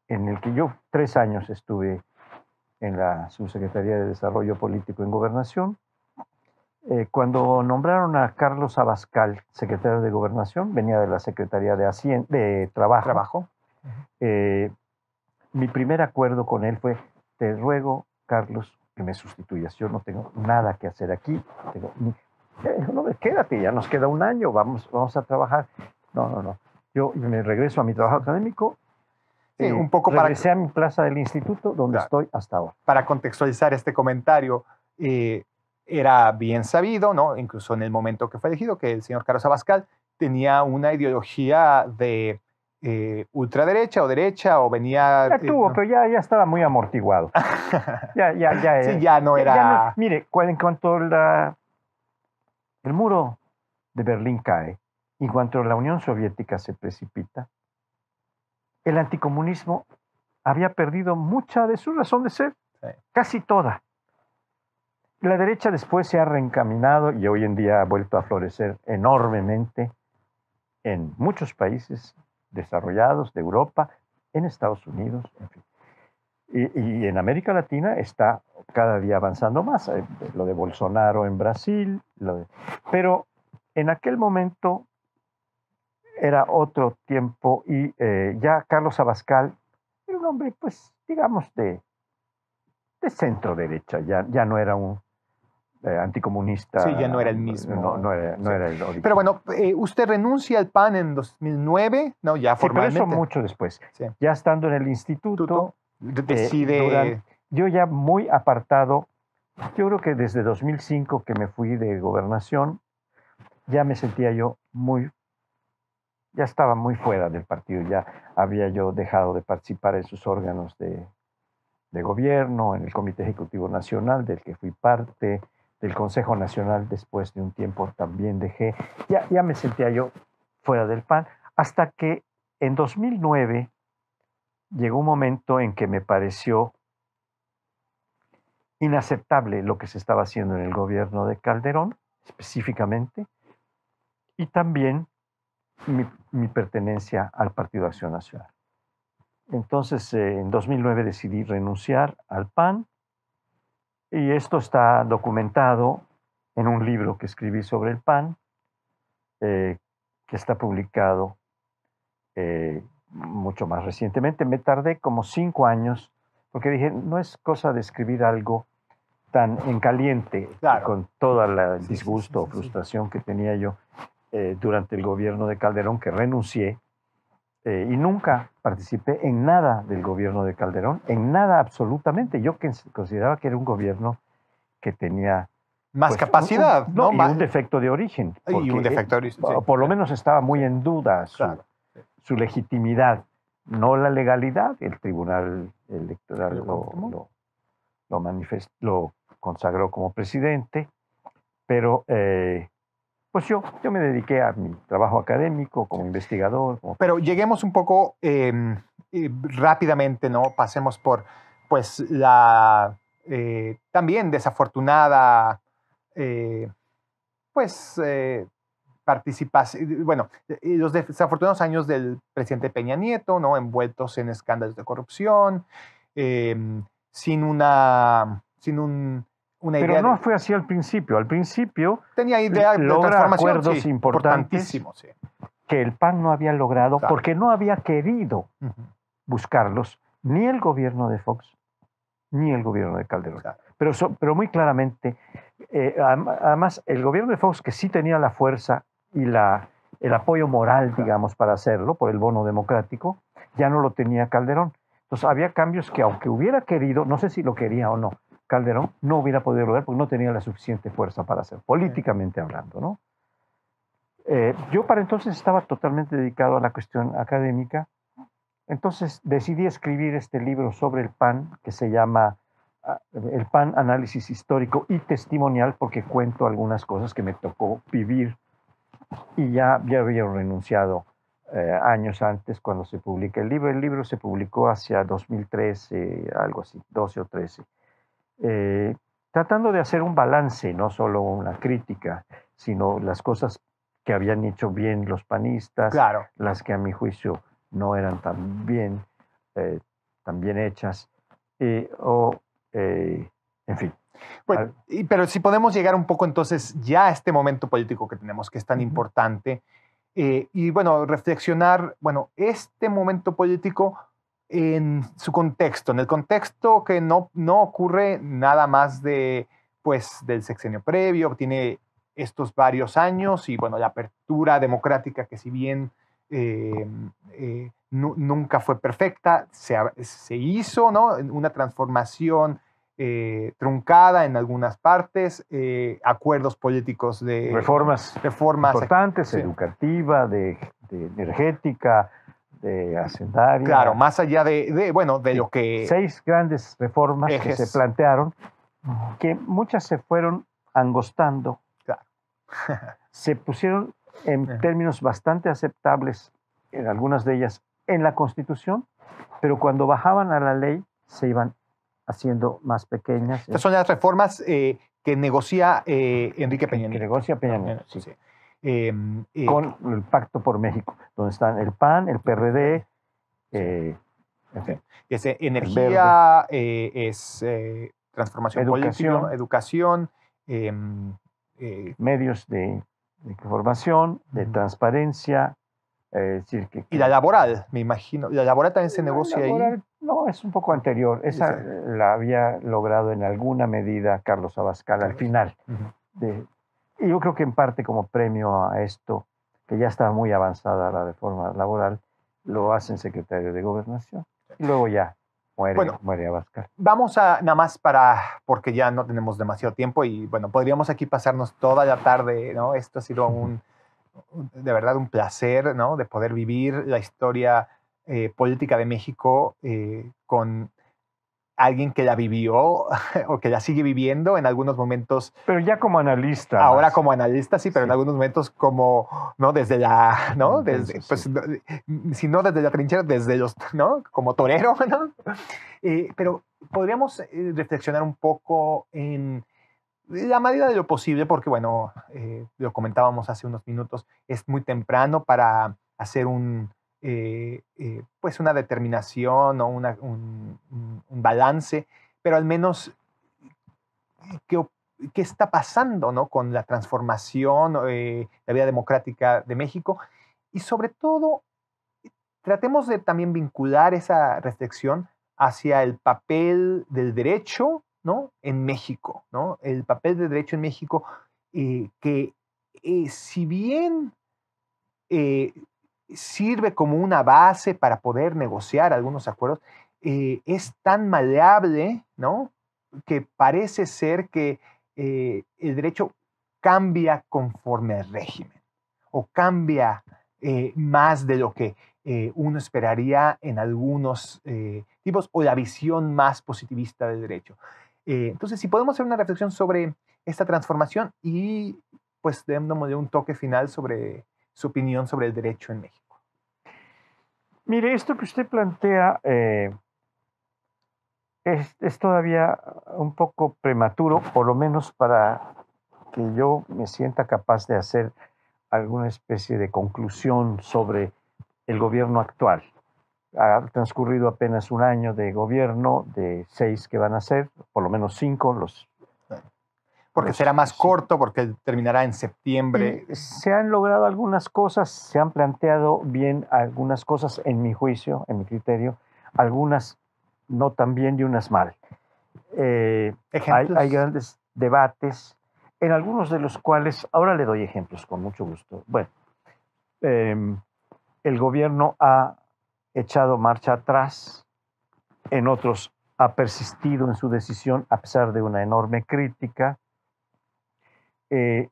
Speaker 2: en el que yo 3 años estuve en la Subsecretaría de Desarrollo Político en Gobernación, cuando nombraron a Carlos Abascal secretario de Gobernación, venía de la Secretaría de Trabajo. Mi primer acuerdo con él fue: te ruego, Carlos, que me sustituyas. Yo no tengo nada que hacer aquí. No, quédate, ya nos queda un año, vamos a trabajar. No. Yo me regreso a mi trabajo académico.
Speaker 1: Sí, un poco
Speaker 2: regresé a mi plaza del instituto, donde estoy hasta ahora.
Speaker 1: Para contextualizar este comentario, era bien sabido, ¿no? Incluso en el momento que fue elegido, que el señor Carlos Abascal tenía una ideología de ultraderecha o derecha, o venía...
Speaker 2: Ya tuvo,
Speaker 1: ¿no?
Speaker 2: Pero ya estaba muy amortiguado.
Speaker 1: Sí, ya no era...
Speaker 2: Mire, en cuanto el muro de Berlín cae, en cuanto la Unión Soviética se precipita, el anticomunismo había perdido mucha de su razón de ser, casi toda. La derecha después se ha reencaminado y hoy en día ha vuelto a florecer enormemente en muchos países desarrollados de Europa, en Estados Unidos, en fin. Y en América Latina está cada día avanzando más. Lo de Bolsonaro en Brasil, pero en aquel momento era otro tiempo y ya Carlos Abascal era un hombre, pues, digamos, de centro derecha, ya no era un anticomunista.
Speaker 1: Sí, ya no era el mismo.
Speaker 2: No era el origen.
Speaker 1: Pero bueno, usted renuncia al PAN en 2009, ¿no? Ya formalmente.
Speaker 2: Pero eso mucho después. Sí. Ya estando en el instituto,
Speaker 1: decide...
Speaker 2: yo ya muy apartado, yo creo que desde 2005 que me fui de gobernación, ya me sentía yo ya estaba muy fuera del partido, ya había yo dejado de participar en sus órganos de gobierno, en el Comité Ejecutivo Nacional, del que fui parte, del Consejo Nacional después de un tiempo también dejé, ya me sentía yo fuera del PAN, hasta que en 2009 llegó un momento en que me pareció inaceptable lo que se estaba haciendo en el gobierno de Calderón, específicamente, y también mi pertenencia al Partido Acción Nacional. Entonces, en 2009 decidí renunciar al PAN, y esto está documentado en un libro que escribí sobre el PAN, que está publicado mucho más recientemente. Me tardé como 5 años, porque dije, no es cosa de escribir algo tan en caliente,
Speaker 1: claro,
Speaker 2: con todo el disgusto o frustración que tenía yo durante el gobierno de Calderón, que renuncié. y nunca participé en nada del gobierno de Calderón, en nada absolutamente. Yo consideraba que era un gobierno que tenía
Speaker 1: más
Speaker 2: pues,
Speaker 1: capacidad, ¿no?
Speaker 2: Y un defecto de origen.
Speaker 1: Y un defecto de origen, sí.
Speaker 2: Por lo menos estaba muy en duda
Speaker 1: Claro.
Speaker 2: su legitimidad, no la legalidad. El Tribunal Electoral lo consagró como presidente, pero pues yo me dediqué a mi trabajo académico como investigador.
Speaker 1: Pero lleguemos un poco rápidamente, ¿no? Pasemos por pues la también desafortunada participación, bueno, los desafortunados años del presidente Peña Nieto, ¿no? Envueltos en escándalos de corrupción, sin una
Speaker 2: Pero
Speaker 1: idea.
Speaker 2: No fue así al principio. Al principio
Speaker 1: tenía idea de
Speaker 2: logra
Speaker 1: transformación,
Speaker 2: acuerdos
Speaker 1: sí,
Speaker 2: importantes
Speaker 1: sí.
Speaker 2: que el PAN no había logrado,
Speaker 1: Claro.
Speaker 2: porque no había querido buscarlos ni el gobierno de Fox ni el gobierno de Calderón.
Speaker 1: Claro.
Speaker 2: Pero muy claramente, además, el gobierno de Fox, que sí tenía la fuerza y el apoyo moral, digamos, para hacerlo, por el bono democrático, ya no lo tenía Calderón. Entonces había cambios que, aunque hubiera querido, no sé si lo quería o no, Calderón no hubiera podido lograr porque no tenía la suficiente fuerza para hacer, políticamente hablando, ¿no? Yo para entonces estaba totalmente dedicado a la cuestión académica. Entonces decidí escribir este libro sobre el PAN, que se llama El PAN, Análisis Histórico y Testimonial, porque cuento algunas cosas que me tocó vivir y ya había renunciado años antes cuando se publica el libro. El libro se publicó hacia 2013, algo así, 12 o 13. Tratando de hacer un balance, no solo una crítica, sino las cosas que habían hecho bien los panistas,
Speaker 1: claro,
Speaker 2: las que a mi juicio no eran tan bien hechas, en fin.
Speaker 1: Bueno, pero si podemos llegar un poco entonces ya a este momento político que tenemos, que es tan importante, y bueno, reflexionar, bueno, este momento político en su contexto, en el contexto que no ocurre nada más de, pues, del sexenio previo, tiene estos varios años y bueno, la apertura democrática que si bien nunca fue perfecta, se hizo, ¿no? Una transformación truncada en algunas partes, acuerdos políticos de
Speaker 2: reformas importantes,
Speaker 1: sí,
Speaker 2: educativa, de energética, de hacendaria.
Speaker 1: Claro, más allá de
Speaker 2: sí,
Speaker 1: lo que...
Speaker 2: 6 grandes reformas que se plantearon, que muchas se fueron angostando.
Speaker 1: Claro.
Speaker 2: Se pusieron en términos bastante aceptables, en algunas de ellas, en la Constitución, pero cuando bajaban a la ley se iban haciendo más pequeñas.
Speaker 1: Estas son las reformas que negocia Enrique Peña Nieto.
Speaker 2: Que negocia Peña Nieto, sí.
Speaker 1: Con
Speaker 2: el Pacto por México, donde están el PAN, el PRD,
Speaker 1: es energía, es transformación política, educación,
Speaker 2: medios de información, de transparencia.
Speaker 1: Y la laboral, me imagino. ¿La laboral también se negocia ahí?
Speaker 2: No, es un poco anterior. Esa la había logrado en alguna medida Carlos Abascal al final. Y yo creo que en parte como premio a esto, que ya estaba muy avanzada la reforma laboral, lo hacen secretario de Gobernación. Y luego ya muere Abascal.
Speaker 1: Vamos a, nada más porque ya no tenemos demasiado tiempo y bueno, podríamos aquí pasarnos toda la tarde, ¿no? Esto ha sido de verdad un placer, ¿no? De poder vivir la historia política de México con alguien que la vivió o que la sigue viviendo en algunos momentos.
Speaker 2: Pero ya como analista.
Speaker 1: Ahora como analista, sí, pero en algunos momentos como, ¿no? Desde la, ¿no? Desde, pues, si no desde la trinchera, desde los, ¿no? Como torero, ¿no? Pero podríamos reflexionar un poco en la medida de lo posible, porque, bueno, lo comentábamos hace unos minutos, es muy temprano para hacer pues una determinación o un balance, pero al menos qué está pasando, ¿no? Con la transformación, la vida democrática de México y sobre todo tratemos de también vincular esa reflexión hacia el papel del derecho, ¿no? En México, ¿no? El papel del derecho en México que si bien sirve como una base para poder negociar algunos acuerdos, es tan maleable, ¿no? Que parece ser que el derecho cambia conforme al régimen o cambia más de lo que uno esperaría en algunos tipos o la visión más positivista del derecho. Entonces, si podemos hacer una reflexión sobre esta transformación y pues dándole un toque final sobre su opinión sobre el derecho en México.
Speaker 2: Mire, esto que usted plantea es todavía un poco prematuro, por lo menos para que yo me sienta capaz de hacer alguna especie de conclusión sobre el gobierno actual. Ha transcurrido apenas un año de gobierno, de 6 que van a ser, por lo menos 5
Speaker 1: porque será más corto, porque terminará en septiembre.
Speaker 2: Y se han logrado algunas cosas, se han planteado bien algunas cosas, en mi juicio, en mi criterio, algunas no tan bien y unas mal. Hay grandes debates, en algunos de los cuales, ahora le doy ejemplos con mucho gusto. Bueno, el gobierno ha echado marcha atrás, en otros ha persistido en su decisión a pesar de una enorme crítica. Y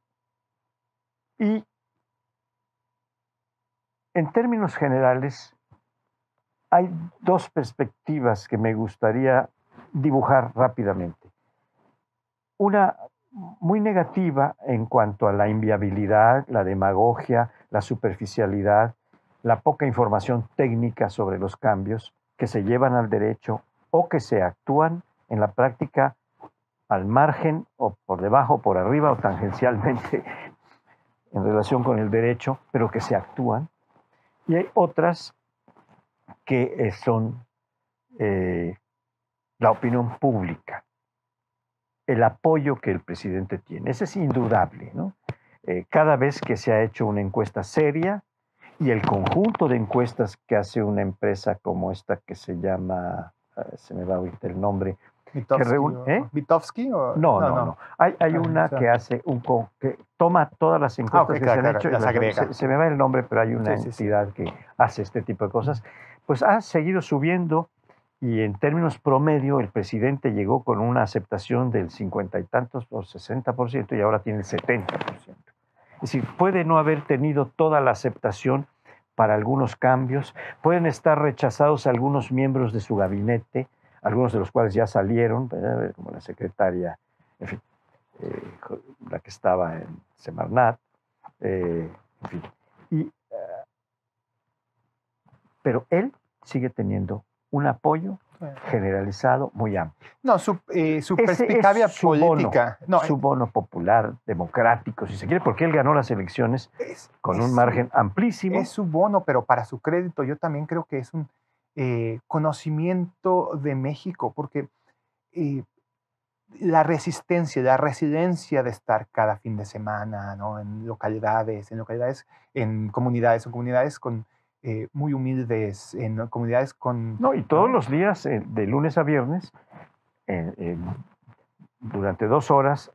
Speaker 2: en términos generales, hay dos perspectivas que me gustaría dibujar rápidamente. Una muy negativa en cuanto a la inviabilidad, la demagogia, la superficialidad, la poca información técnica sobre los cambios que se llevan al derecho o que se actúan en la práctica al margen o por debajo, por arriba o tangencialmente en relación con el derecho, pero que se actúan. Y hay otras que son la opinión pública, el apoyo que el presidente tiene. Ese es indudable, ¿no? Cada vez que se ha hecho una encuesta seria y el conjunto de encuestas que hace una empresa como esta que se llama, se me va ahorita el nombre,
Speaker 1: ¿Mitofsky?
Speaker 2: No. Hay una que hace que toma todas las encuestas que se han hecho y
Speaker 1: las agrega.
Speaker 2: Se me va el nombre, pero hay una entidad que hace este tipo de cosas. Pues ha seguido subiendo y en términos promedio el presidente llegó con una aceptación del 50 y tantos o 60% y ahora tiene el 70%. Es decir, puede no haber tenido toda la aceptación para algunos cambios, pueden estar rechazados algunos miembros de su gabinete, algunos de los cuales ya salieron, como la secretaria, en fin, la que estaba en Semarnat, en fin. Pero él sigue teniendo un apoyo generalizado muy amplio.
Speaker 1: No, su perspicacia política.
Speaker 2: Su bono popular, democrático, si se quiere, porque él ganó las elecciones con un margen amplísimo.
Speaker 1: Es su bono, pero para su crédito yo también creo que es un conocimiento de México, porque la resistencia, la resiliencia de estar cada fin de semana, ¿no? En comunidades con muy humildes, en comunidades con...
Speaker 2: No, y todos los días, de lunes a viernes, durante 2 horas,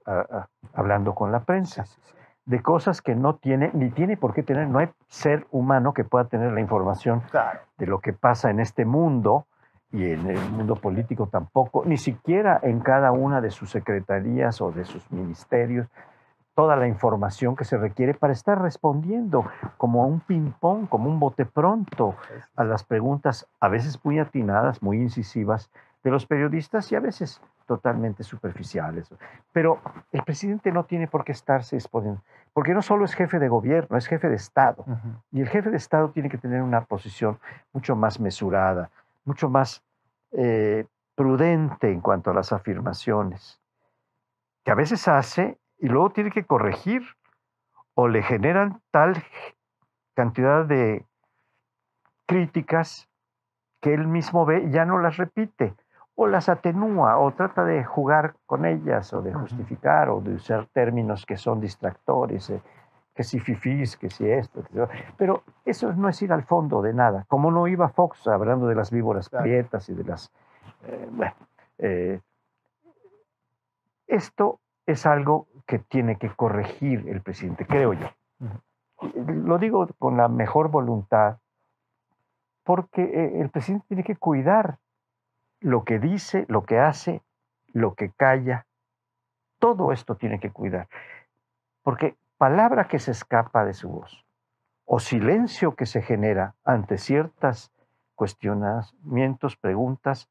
Speaker 2: hablando con la prensa, de cosas que no tiene, ni tiene por qué tener, no hay ser humano que pueda tener la información de lo que pasa en este mundo, y en el mundo político tampoco, ni siquiera en cada una de sus secretarías o de sus ministerios, toda la información que se requiere para estar respondiendo como un ping-pong, como un bote pronto a las preguntas, a veces muy atinadas, muy incisivas, de los periodistas y a veces totalmente superficiales. Pero el presidente no tiene por qué estarse exponiendo, porque no solo es jefe de gobierno, es jefe de Estado. Y el jefe de Estado tiene que tener una posición mucho más mesurada, mucho más prudente en cuanto a las afirmaciones, que a veces hace y luego tiene que corregir, o le generan tal cantidad de críticas que él mismo ve y ya no las repite, o las atenúa, o trata de jugar con ellas, o de justificar, o de usar términos que son distractores, que si fifís, que si esto, pero eso no es ir al fondo de nada, como no iba Fox hablando de las víboras prietas y de las... esto es algo que tiene que corregir el presidente, creo yo. lo digo con la mejor voluntad, porque el presidente tiene que cuidar lo que dice, lo que hace, lo que calla, todo esto tiene que cuidar, porque palabra que se escapa de su voz o silencio que se genera ante ciertas cuestionamientos, preguntas,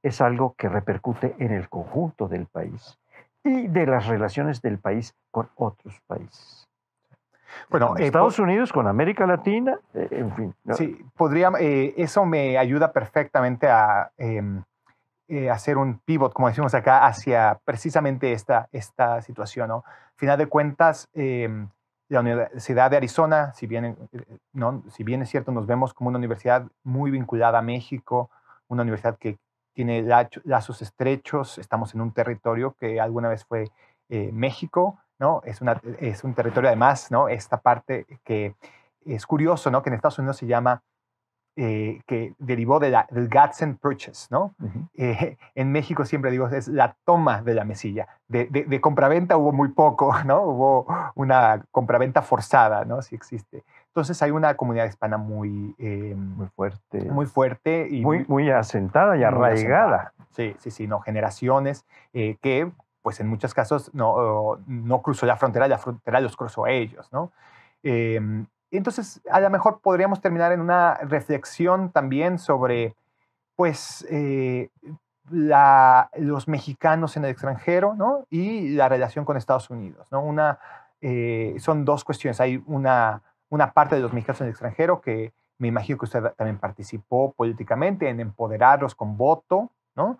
Speaker 2: es algo que repercute en el conjunto del país y de las relaciones del país con otros países.
Speaker 1: Bueno,
Speaker 2: Con Estados Unidos, con América Latina, en fin.
Speaker 1: Sí, eso me ayuda perfectamente a hacer un pivot, como decimos acá, hacia precisamente esta situación, ¿no? Final de cuentas, la Universidad de Arizona, ¿no? Si bien es cierto, nos vemos como una universidad muy vinculada a México, una universidad que tiene lazos estrechos, estamos en un territorio que alguna vez fue México, ¿no? Es un territorio además, ¿no? Esta parte que es curioso, ¿no? Que en Estados Unidos se llama que derivó del Gadsden Purchase, ¿no? En México siempre digo, es la toma de la mesilla. De compraventa hubo muy poco, ¿no? Hubo una compraventa forzada, ¿no? Si existe. Entonces hay una comunidad hispana muy
Speaker 2: fuerte.
Speaker 1: Muy fuerte. Y
Speaker 2: muy asentada y arraigada.
Speaker 1: Sí, sí, sí, no, generaciones que, pues en muchos casos no cruzó la frontera los cruzó a ellos, ¿no? Entonces, a lo mejor podríamos terminar en una reflexión también sobre, pues, los mexicanos en el extranjero, ¿no? Y la relación con Estados Unidos, ¿no? Son dos cuestiones. Hay una parte de los mexicanos en el extranjero que me imagino que usted también participó políticamente en empoderarlos con voto, ¿no?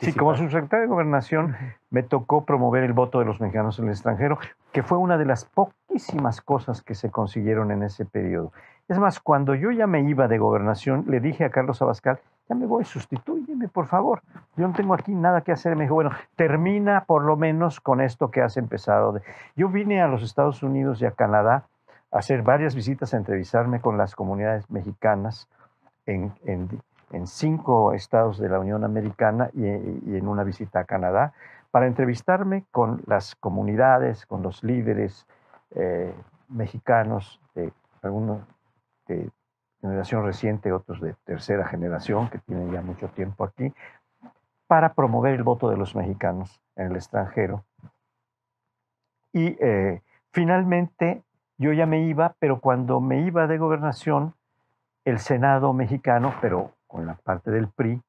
Speaker 2: Sí, como subsecretario de Gobernación me tocó promover el voto de los mexicanos en el extranjero, que fue una de las poquísimas cosas que se consiguieron en ese periodo. Es más, cuando yo ya me iba de Gobernación, le dije a Carlos Abascal, ya me voy, sustitúyeme, por favor. Yo no tengo aquí nada que hacer. Me dijo, bueno, termina por lo menos con esto que has empezado. Yo vine a los Estados Unidos y a Canadá a hacer varias visitas, a entrevistarme con las comunidades mexicanas en 5 estados de la Unión Americana y en una visita a Canadá, para entrevistarme con las comunidades, con los líderes mexicanos, algunos de generación reciente, otros de tercera generación, que tienen ya mucho tiempo aquí, para promover el voto de los mexicanos en el extranjero. Y finalmente yo ya me iba, pero cuando me iba de Gobernación, el Senado mexicano, pero con la parte del PRI,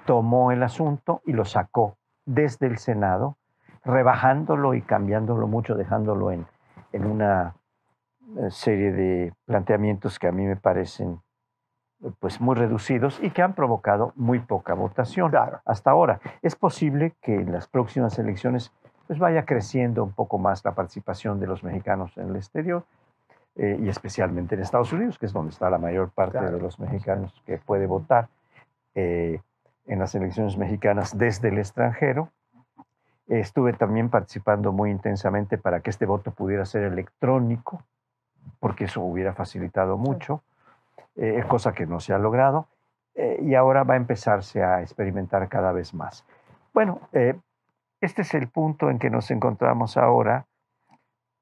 Speaker 2: tomó el asunto y lo sacó desde el Senado, rebajándolo y cambiándolo mucho, dejándolo en una serie de planteamientos que a mí me parecen pues muy reducidos y que han provocado muy poca votación hasta ahora. Es posible que en las próximas elecciones pues vaya creciendo un poco más la participación de los mexicanos en el exterior, y especialmente en Estados Unidos, que es donde está la mayor parte de los mexicanos que puede votar en las elecciones mexicanas desde el extranjero. Estuve también participando muy intensamente para que este voto pudiera ser electrónico, porque eso hubiera facilitado mucho, cosa que no se ha logrado, y ahora va a empezarse a experimentar cada vez más. Bueno, este es el punto en que nos encontramos ahora,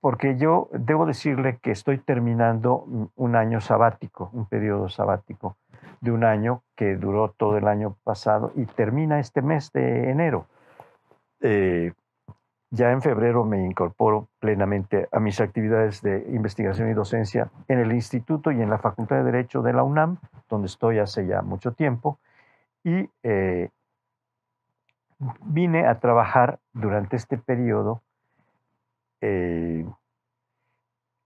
Speaker 2: porque yo debo decirle que estoy terminando un año sabático, un periodo sabático de un año que duró todo el año pasado y termina este mes de enero. Ya en febrero me incorporo plenamente a mis actividades de investigación y docencia en el Instituto y en la Facultad de Derecho de la UNAM, donde estoy hace ya mucho tiempo, y vine a trabajar durante este periodo en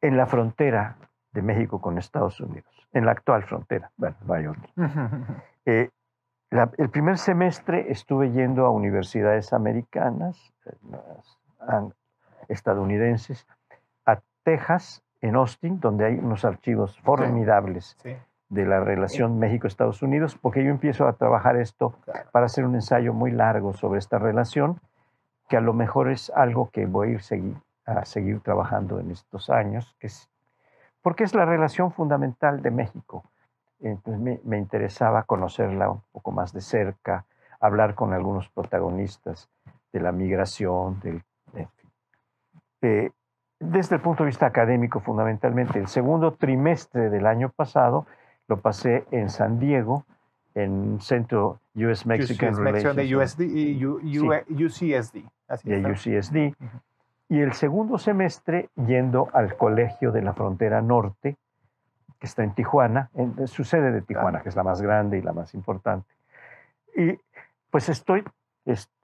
Speaker 2: la frontera de México con Estados Unidos, en la actual frontera. Bueno, no hay otra. El primer semestre estuve yendo a universidades americanas, estadounidenses, a Texas, en Austin, donde hay unos archivos formidables de la relación México-Estados Unidos, porque yo empiezo a trabajar esto para hacer un ensayo muy largo sobre esta relación, que a lo mejor es algo que voy a ir a seguir trabajando en estos años, porque es la relación fundamental de México. Entonces me interesaba conocerla un poco más de cerca, hablar con algunos protagonistas de la migración, en fin. desde el punto de vista académico, fundamentalmente, el segundo trimestre del año pasado lo pasé en San Diego, en un centro US-Mexican Relations.
Speaker 1: De USD y
Speaker 2: Sí.
Speaker 1: UCSD. Así
Speaker 2: De
Speaker 1: está.
Speaker 2: UCSD. Y el segundo semestre yendo al Colegio de la Frontera Norte, que está en Tijuana, en su sede de Tijuana,
Speaker 1: Claro.
Speaker 2: que es la más grande y la más importante. Y pues he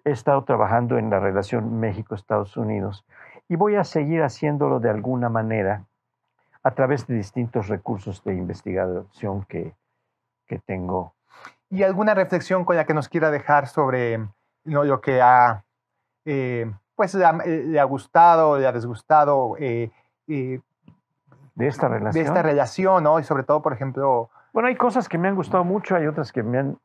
Speaker 2: estado trabajando en la relación México-Estados Unidos y voy a seguir haciéndolo de alguna manera a través de distintos recursos de investigación que tengo.
Speaker 1: ¿Y alguna reflexión con la que nos quiera dejar sobre lo que ha, pues, le ha gustado, le ha desgustado
Speaker 2: De esta
Speaker 1: de
Speaker 2: relación.
Speaker 1: esta relación, ¿no? Y sobre todo, por ejemplo...
Speaker 2: Bueno, hay cosas que me han gustado mucho, hay otras que me han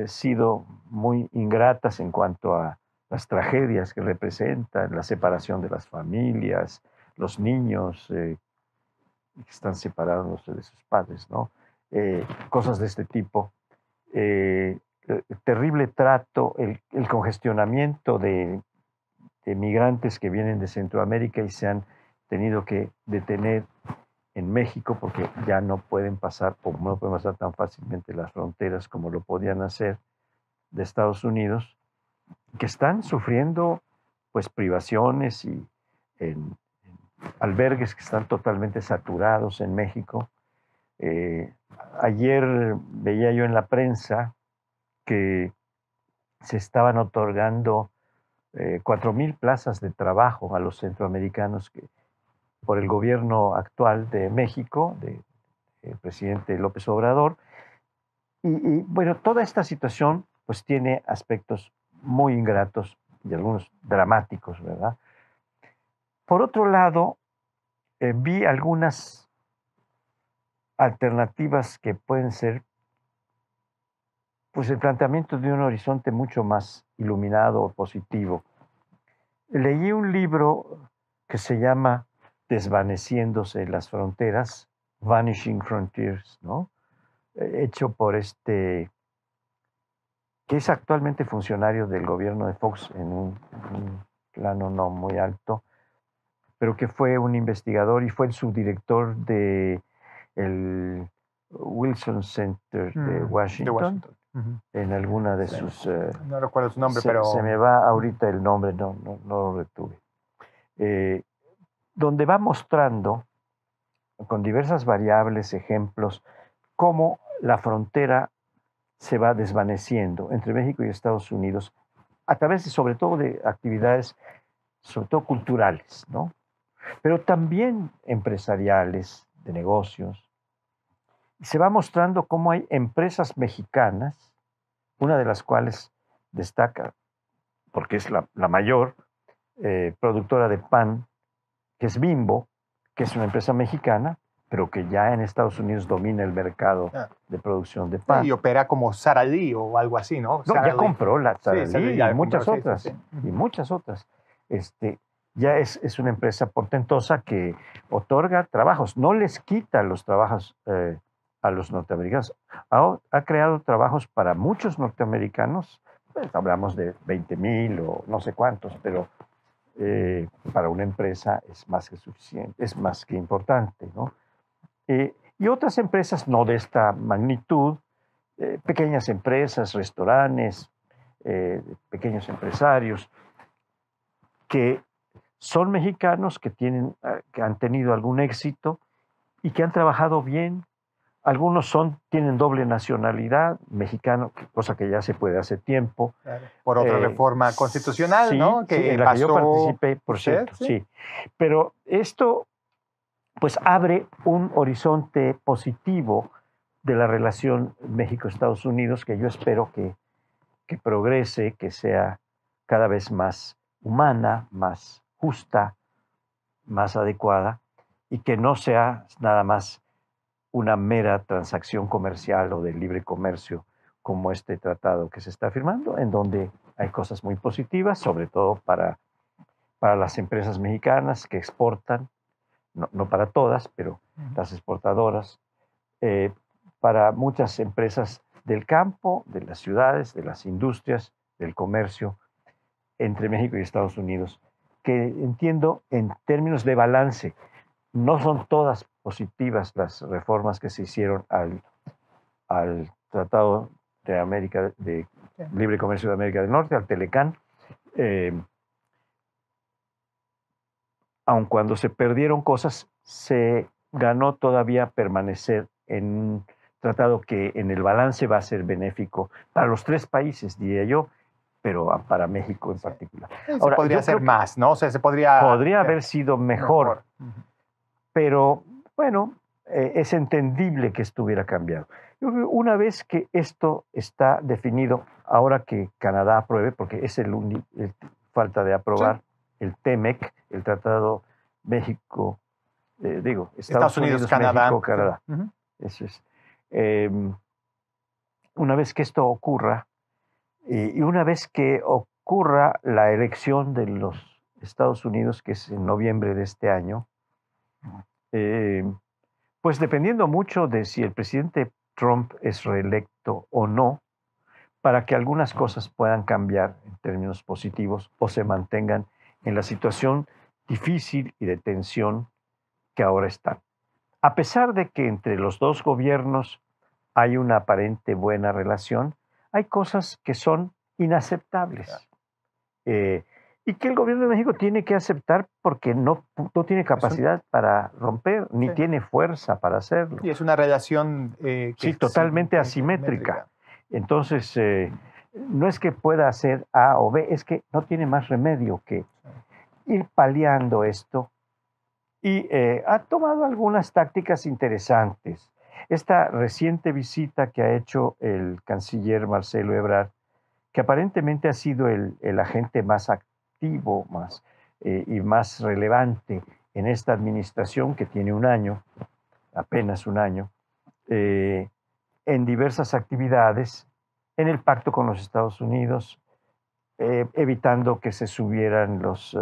Speaker 2: sido muy ingratas en cuanto a las tragedias que representan, la separación de las familias, los niños que están separados de sus padres, ¿no? Cosas de este tipo. Terrible trato, el congestionamiento de migrantes que vienen de Centroamérica y se han tenido que detener en México porque ya no pueden pasar, o no pueden pasar tan fácilmente las fronteras como lo podían hacer de Estados Unidos, que están sufriendo pues privaciones y en albergues que están totalmente saturados en México. Ayer veía yo en la prensa que se estaban otorgando 4,000 plazas de trabajo a los centroamericanos que, por el gobierno actual de México, del presidente López Obrador. Y bueno, toda esta situación pues tiene aspectos muy ingratos y algunos dramáticos, ¿verdad? Por otro lado, vi algunas alternativas que pueden ser pues el planteamiento de un horizonte mucho más iluminado o positivo. Leí un libro que se llama Desvaneciéndose las fronteras, Vanishing Frontiers, ¿no? Hecho por que es actualmente funcionario del gobierno de Fox en un plano no muy alto, pero que fue un investigador y fue el subdirector de el Wilson Center de Washington. En alguna de sus...
Speaker 1: no recuerdo su nombre, pero...
Speaker 2: Se me va ahorita el nombre, no lo retuve. Donde va mostrando con diversas variables, ejemplos, cómo la frontera se va desvaneciendo entre México y Estados Unidos a través sobre todo de actividades, sobre todo culturales, ¿no? Pero también empresariales, de negocios. Y se va mostrando cómo hay empresas mexicanas, una de las cuales destaca, porque es la mayor productora de pan, que es Bimbo, que es una empresa mexicana, pero que ya en Estados Unidos domina el mercado de producción de pan.
Speaker 1: Y opera como Sara Lee o algo así, ¿no?
Speaker 2: No, ya compró la Sara Lee y muchas
Speaker 1: compró,
Speaker 2: otras.
Speaker 1: Sí.
Speaker 2: Y muchas otras. Ya es una empresa portentosa que otorga trabajos, no les quita los trabajos a los norteamericanos. Ha creado trabajos para muchos norteamericanos, pues, hablamos de 20,000 o no sé cuántos, pero para una empresa es más que suficiente, es más que importante, ¿no? Y otras empresas no de esta magnitud, pequeñas empresas, restaurantes, pequeños empresarios, que son mexicanos que han tenido algún éxito y que han trabajado bien. Algunos tienen doble nacionalidad, mexicano, cosa que ya se puede hace tiempo.
Speaker 1: Claro. Por otra reforma constitucional,
Speaker 2: sí,
Speaker 1: ¿no?
Speaker 2: Que en la que yo participé, por cierto, sí. Pero esto, pues, abre un horizonte positivo de la relación México-Estados Unidos que yo espero que progrese, que sea cada vez más humana, más justa, más adecuada y que no sea nada más una mera transacción comercial o de libre comercio como este tratado que se está firmando, en donde hay cosas muy positivas, sobre todo para las empresas mexicanas que exportan, no para todas, pero las exportadoras, para muchas empresas del campo, de las ciudades, de las industrias, del comercio entre México y Estados Unidos. que entiendo en términos de balance. No son todas positivas las reformas que se hicieron al Tratado de América de Libre Comercio de América del Norte, al Telecán. Aun cuando se perdieron cosas, se ganó todavía permanecer en un tratado que en el balance va a ser benéfico para los tres países, diría yo, pero para México en particular.
Speaker 1: Ahora, podría ser más, ¿no? O sea, se podría
Speaker 2: haber sido mejor. Pero bueno, es entendible que esto hubiera cambiado. Una vez que esto está definido, ahora que Canadá apruebe, porque es el falta de aprobar el TEMEC, el Tratado México, Estados Unidos, Canadá. México, Canadá. Eso es. Una vez que esto ocurra, y una vez que ocurra la elección de los Estados Unidos, que es en noviembre de este año, pues dependiendo mucho de si el presidente Trump es reelecto o no, para que algunas cosas puedan cambiar en términos positivos o se mantengan en la situación difícil y de tensión que ahora están. A pesar de que entre los dos gobiernos hay una aparente buena relación, hay cosas que son inaceptables. Y que el gobierno de México tiene que aceptar porque no tiene capacidad para romper, ni tiene fuerza para hacerlo.
Speaker 1: Y es una relación
Speaker 2: totalmente asimétrica. Entonces, no es que pueda hacer A o B, es que no tiene más remedio que ir paliando esto. Y ha tomado algunas tácticas interesantes. Esta reciente visita que ha hecho el canciller Marcelo Ebrard, que aparentemente ha sido el agente más activo y más relevante en esta administración que tiene un año, apenas un año, en diversas actividades, en el pacto con los Estados Unidos, evitando que se subieran los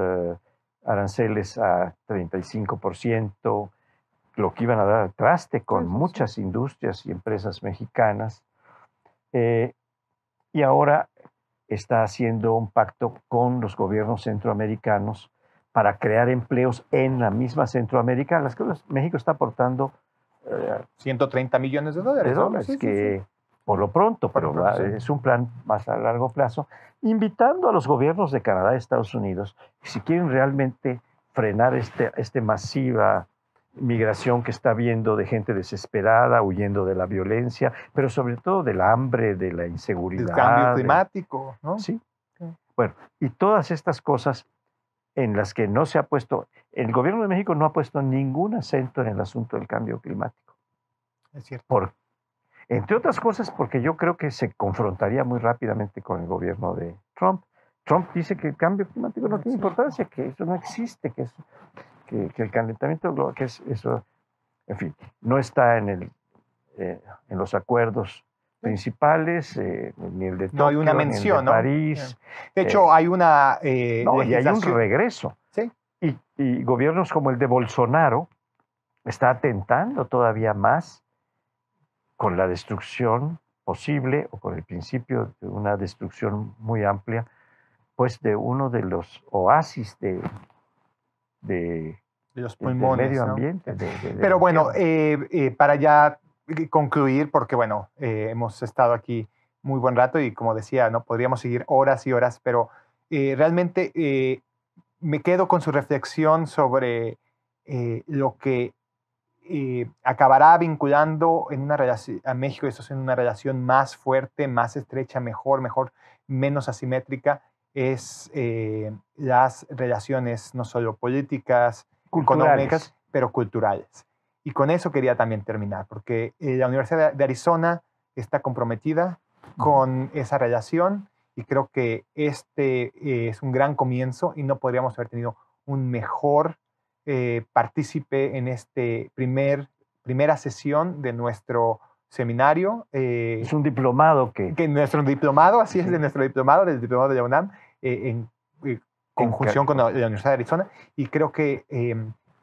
Speaker 2: aranceles a 35%, lo que iban a dar al traste con muchas industrias y empresas mexicanas, y ahora está haciendo un pacto con los gobiernos centroamericanos para crear empleos en la misma Centroamérica, a las que México está aportando
Speaker 1: 130 millones de dólares.
Speaker 2: Que por lo pronto, pero es un plan más a largo plazo, invitando a los gobiernos de Canadá y Estados Unidos, si quieren realmente frenar esta masiva migración que está habiendo de gente desesperada, huyendo de la violencia, pero sobre todo del hambre, de la inseguridad.
Speaker 1: El cambio climático, ¿no?
Speaker 2: Sí. Bueno, y todas estas cosas en las que no se ha puesto, el gobierno de México no ha puesto ningún acento en el asunto del cambio climático.
Speaker 1: Es cierto.
Speaker 2: Entre otras cosas, porque yo creo que se confrontaría muy rápidamente con el gobierno de Trump. Trump dice que el cambio climático no tiene importancia, que eso no existe, que el calentamiento global, que es eso, en fin, no está en los acuerdos principales, ni el de Tokio,
Speaker 1: no hay una mención,
Speaker 2: ni el de París.
Speaker 1: De hecho, hay una
Speaker 2: y hay un regreso.
Speaker 1: Sí.
Speaker 2: Y gobiernos como el de Bolsonaro está atentando todavía más con la destrucción posible o con el principio de una destrucción muy amplia, pues de uno de los oasis de
Speaker 1: los pulmones,
Speaker 2: del medio ambiente.
Speaker 1: Pero bueno, para ya concluir, porque bueno, hemos estado aquí muy buen rato y como decía, ¿no? Podríamos seguir horas y horas, pero realmente me quedo con su reflexión sobre lo que acabará vinculando en una relación a México, eso es en una relación más fuerte, más estrecha, mejor, menos asimétrica, es las relaciones no solo políticas, económicas, pero culturales. Y con eso quería también terminar, porque la Universidad de Arizona está comprometida con esa relación y creo que este es un gran comienzo y no podríamos haber tenido un mejor partícipe en este primera sesión de nuestro seminario.
Speaker 2: Es un diplomado
Speaker 1: que nuestro diplomado, así es, de nuestro diplomado, del diplomado de la UNAM, en conjunción con la Universidad de Arizona. Y creo que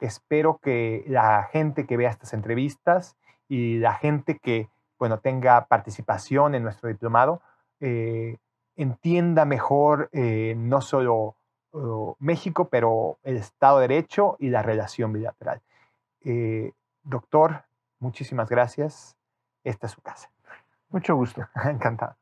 Speaker 1: espero que la gente que vea estas entrevistas y la gente que, bueno, tenga participación en nuestro diplomado, entienda mejor no solo México, pero el Estado de Derecho y la relación bilateral. Doctor, muchísimas gracias. Esta es su casa.
Speaker 2: Mucho gusto.
Speaker 1: Encantado.